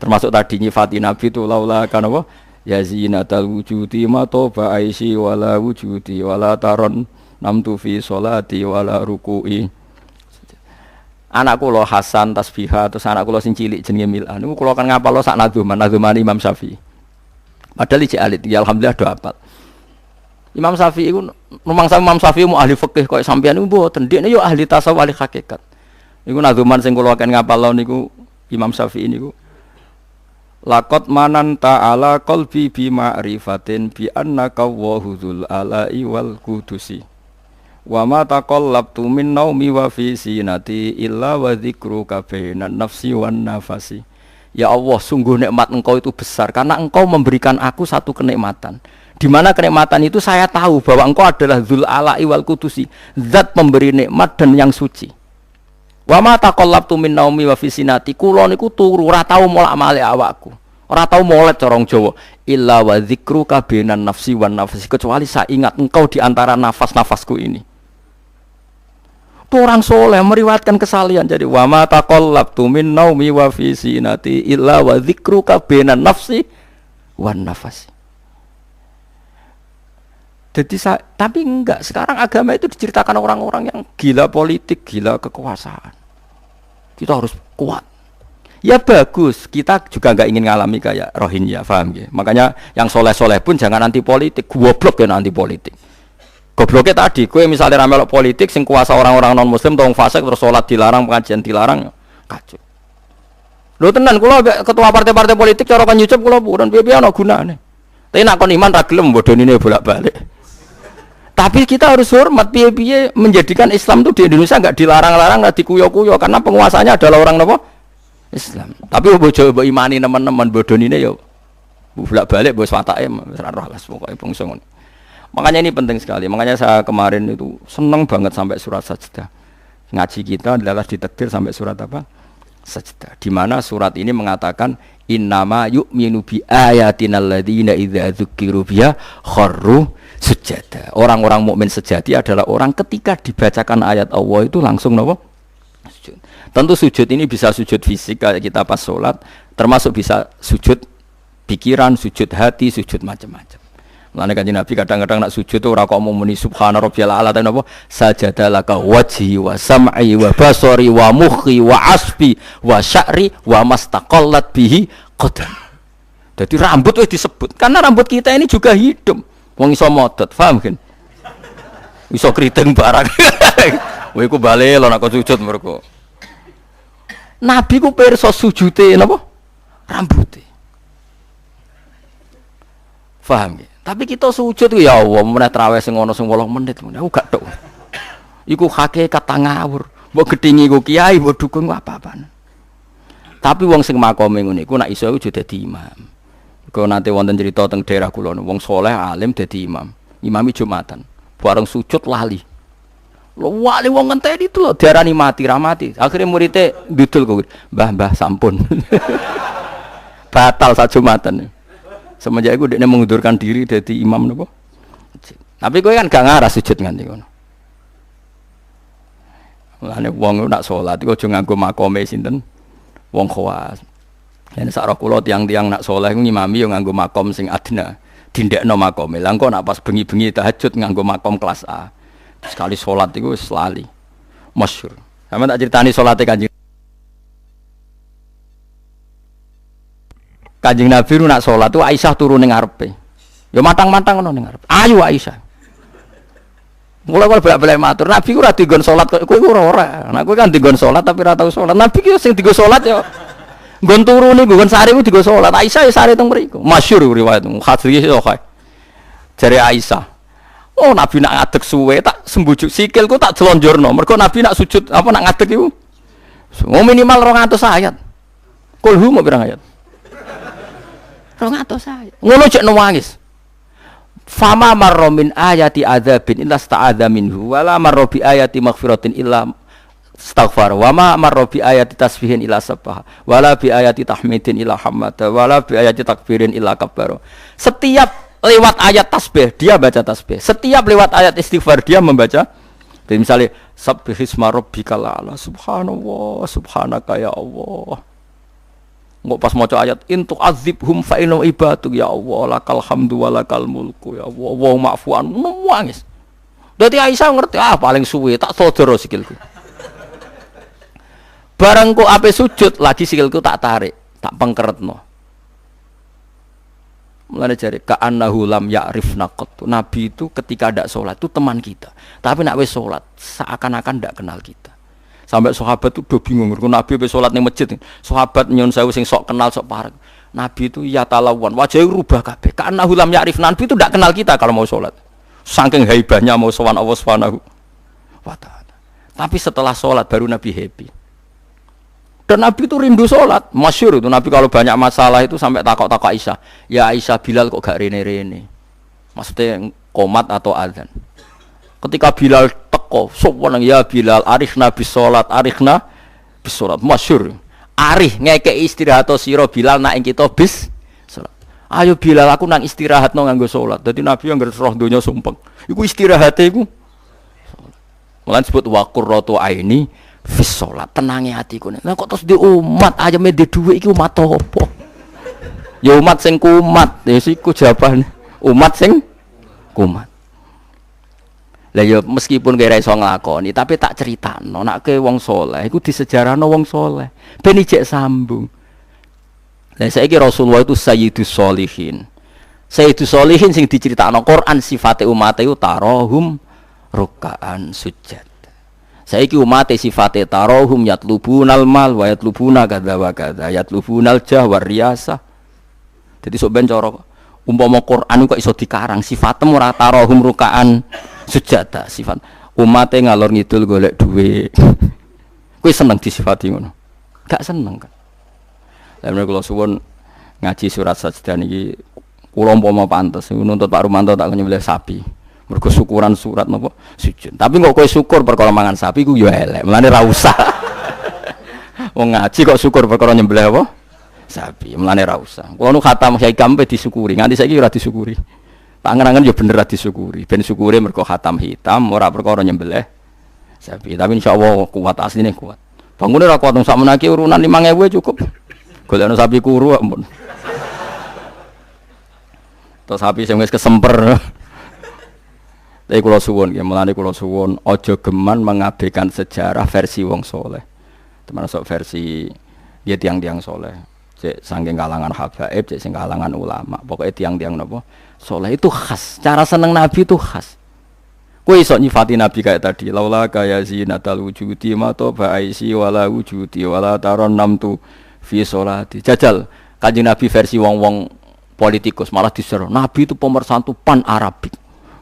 Termasuk tadi nyifati Nabi itu laula kan apa? Ya zinatal wujudi ma toba aisi wala wujudi wala taron namtu fi sholati wala ruku'i. Anak kula Hasan tasbihah terus anak kula sing cilik jenenge Milan niku kula kan ngapal sak nadzuman Imam Syafi'i. Padahal iki alit ya alhamdulillah do hafal. Imam Syafi'i iku rumangsa Imam Syafi'i mu ahli fikih koyo sampeyan niku mboten ndekne yo ahli tasawuf ahli hakikat. Niku nadzuman sing kula kan ngapal niku Imam Syafi'i niku laqad mananta ala qalbi bi ma'rifatin bi annaka wahudul ala'i wal qudusi wa ma taqallabtu min naumi wa fi sinati illa wa dzikruka bainan nafsi wan nafasi. Ya Allah, sungguh nikmat Engkau itu besar karena Engkau memberikan aku satu kenikmatan. Di mana kenikmatan itu saya tahu bahwa Engkau adalah dzul ala'i wal qudusi, zat pemberi nikmat dan yang suci. Wa ma taqallabtu min naumi wa fi sinati, kula niku turu ora tau molak-malik awakku. Ora tau molet corong Jawa. Illa wa dzikruka bainan nafsi wan nafsi, kecuali saya ingat Engkau di antara nafas-nafasku ini. Itu orang soleh meriwayatkan kesalian. Jadi wa ma taqallabtu min naumi wa fi sinati illa wa dzikruka bainan nafsi wan nafsi. Jadi tapi enggak, sekarang agama itu diceritakan orang-orang yang gila politik, gila kekuasaan. Kita harus kuat. Ya bagus, kita juga enggak ingin ngalami kayak Rohingya, paham ya? Makanya yang soleh-soleh pun jangan anti politik, goblok ya anti politik. Gobloknya tadi, kowe misalnya ramelok politik, sing kuasa orang-orang non muslim, tong fasik terus sholat dilarang, pengajian dilarang, kacau. Lho tenan, kula ketua partai-partai politik cara kan nyucup kula bukan piye-piye ana gunane. Tapi nak kon iman ra gelem bodonine bolak-balik. Tapi kita harus hormat piye-piye menjadikan Islam itu di Indonesia enggak dilarang-larang, enggak dikuyo-kuyo karena penguasanya adalah orang napa? Islam. Tapi bojo mbok imani teman-teman bodonine ya bolak-balik bos watake wis ora roh las pokoke bangsa ngono. Makanya ini penting sekali. Makanya saya kemarin itu senang banget sampai surat Sajdah. Ngaji kita adalah ditakdir sampai surat apa? Sajdah. Di mana surat ini mengatakan innama yu'minu bi ayatina alladziina idza dzukiru biha kharru sujada. Orang-orang mukmin sejati adalah orang ketika dibacakan ayat Allah itu langsung napa? Sujud. Tentu sujud ini bisa sujud fisik kayak kita pas sholat, termasuk bisa sujud pikiran, sujud hati, sujud macam-macam. Mulane Kanjeng Nabi kadang-kadang nak sujud tuh ora kok muni subhana rabbiyal a'la tapi napa? Sajadalaka wajhi wa sam'i wa basari wa mukhi wa asbi wa sya'ri wa mastaqallat bihi qadam. Jadi rambut wis disebut karena rambut kita ini juga hidup. Wong iso modot, paham kan? Iso kriting barang. Kowe iku bali lho nek sujud mergo. Nabi ku pirsa sujude napa? Rambuté. Paham ya? Tapi kita sujud ya Allah, meneh traweh sing ana sing 8 menit, aku gak tok. Iku hakikat ngawur. Mbok gedhingi ku kiai, mbok dukun apa-apaan. Tapi wong sing makome ngene iku nek iso iku dadi imam. Kok nate wonten cerita teng daerah kula wong saleh alim dadi imam. Imami Jumatan. Bareng sujud lali. Lho wali wong ngenteni itu lho diarani mati ra mati. Akhire muridé ndudul kok. Mbah sampun. Batal sak Jumatan. Semenjak itu dia mengundurkan diri dari imam nopo. Tapi kowe kan gak ngarah sujud nganti ngono. Mulane wong nak salat iku aja nganggo makome sinten? Wong khawas. Yen sak roh kula tiang-tiang nak saleh ku ngimami yo nganggo makom sing adna. Dindekno makome. Lah engko nak pas bengi-bengi tahajud nganggo makom kelas A. Sekali salat iku wis lali. Masyhur. Sampe tak critani salate Kanjeng Nabi lu nak salat tu Aisyah turu ning ngarepe. Ya matang-matang ngono ning ngarepe. Ayo Aisyah. Mula-mula bolak-balik matur, Nabi ku ora digon salat kowe ku ora. Nek kowe kan digon salat tapi ora tau salat. Nabi ki sing digo salat ya nggon turu niku nggon sare ku digo salat. Aisyah ya sare teng mriku. Masyhur riwayat hadis iki kok. Jare Aisyah, oh Nabi nak ngadeg suwe tak sembujuk sikilku tak jelonjorno. Mergo Nabi nak sujud apa nak ngadeg iku. Oh minimal 200 ayat. Kulhu mau pirang ayat? 200 ayat. Ngono cek nangis. Fama marra min ayati adzabin illa sta'adza minhu wala marra bi ayati maghfiratin illa istaghfar wa ma marra bi ayati tasbihin illa sabbaha wala bi ayati tahmidin illa hamada wala bi ayati takbirin illa kabbara. Setiap lewat ayat tasbih dia baca tasbih, setiap lewat ayat istighfar dia membaca. Jadi misalnya sabbihisma rabbikal a'la, subhanallah subhanaka ya Allah. Nggak pas maca ayat intu azibhum fa inna ibaduk ya Allah lakal hamdu walakal mulku ya Allah wa ma'fuan nangis. Dadi Aisyah ngerti paling suwe tak sodoro sikilku. Bareng kok ape sujud lagi sikilku tak tarik, tak pengkeretno. Mulane jare ka annahu lam ya'rifna qat. Nabi itu ketika ndak salat itu teman kita. Tapi nek wis salat seakan-akan ndak kenal kita. Sampai sahabat itu udah bingung, Nabi be salat ning masjid. Sahabat nyun sewu sing sok kenal sok parek. Nabi itu ya talawan, wajahnya rubah kabeh. Karena hulam ya'rif, Nabi itu tidak kenal kita kalau mau salat. Saking haibahnya mau sowan Allah Subhanahu wa taala. Tapi setelah salat baru Nabi happy. Dan Nabi itu rindu salat. Masyhur itu Nabi kalau banyak masalah itu sampai takok-takok Aisyah. Ya Aisyah, Bilal kok gak rene-rene. Maksudnya qomat atau azan. Ketika Bilal teko, sopan ya Bilal, arifna bis salat, arifna bis salat. Masyhur. Arif ngekek istirahat sira Bilal nak kita bis salat. Ayo Bilal aku nang istirahat no nganggo salat. Dadi Nabi yang roh donya sumpeng. Iku istirahate iku. Mulan disebut wa qurratu aini fis salat. Tenange atiku. Lah kok terus di umat ayame di dhuwit iki umat apa? Ya umat sing kumat. Ya siku jawabane. Umat sing kumat. Lah ya meskipun kira iso nglakoni tapi tak critakno nek ke wong saleh iku disejarahno wong saleh ben ijek sambung. Lah saiki Rasulullah itu sayyidus sholihin. Sayyidus sholihin sing diceritakno Quran sifate umat iku tarahum ruk'an sujud. Saiki umat sifate tarahum yatlubunal mal wa yatlubuna kadza wa kadza yatlubunal jah wa riyasah. Jadi sok ben cara umpama Quran kok iso dikarang sifatem ora tarahum ruk'an sujada sifat umate ngalor ngidul golek duit. Kowe seneng disifati ngono? Gak seneng kan. Lah menawa kula suwun ngaji surat sajdah niki kula umpama pantes nuntut Pak Rumanto tak nyembelih sapi. Mergo syukuran surat napa sujud. Tapi kok kowe syukur perkara mangan sapi ku ya elek. Mulane ra usah. Wong ngaji kok syukur perkara nyembelih apa? Sapi. Mulane ra usah. Kula nu khatam Kyai Kampe disyukuri. Nganti saiki ora disyukuri. Pangeran ya bener disyukuri, ben syukure mergo khatam hitam ora perkara nyembelih sapi. Tapi insyaallah kuat asline kuat. Bangune ora kuat sak menaki urunan 5.000 cukup. Golekno sapi kuru ampun. Terus sapi sing wis kesemper. Tapi kula suwun nggih, mulane kula suwun aja geman mengabaikan sejarah versi wong saleh. Termasuk versi ya tiang-tiang saleh. Cek saking kalangan habaib, cek sing kalangan ulama. Pokoknya tiang-tiang napa saleh itu khas. Cara seneng Nabi itu khas. Kowe iso nyifati Nabi kayak tadi. Laula kaya zinatal wujudi ma toba aisi wala wujudi wala taron namtu fi sholati. Jajal Kanjeng Nabi versi wong-wong politikus malah diseru. Nabi itu pemersatu pan Arabik.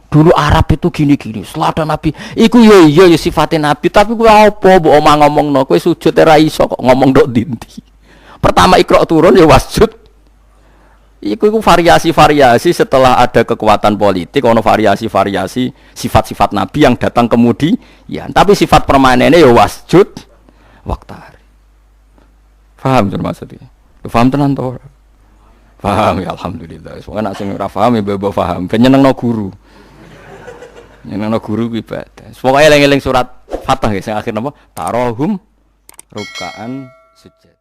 Dulu Arab itu gini-gini. Selada Nabi iku ya sifatnya Nabi, tapi kowe apa mbok omah ngomongno? Kowe sujud ora iso kok ngomong ndok dinti. Pertama Iqra turun ya wasjud. Iku variasi-variasi setelah ada kekuatan politik, ono variasi-variasi sifat-sifat Nabi yang datang kemudian. Tapi sifat permanennya ya wasjud waktari. Paham tuh maksudnya? Paham tenan toh? Paham ya alhamdulillah. Soalnya nak sing ora paham ya bebo paham. Ben nyenengno guru. Nyenengno guru ku ibadah. Pokoke eling-eling surat Fatah ya sing akhir napa? Tarahum ruk'an sujud.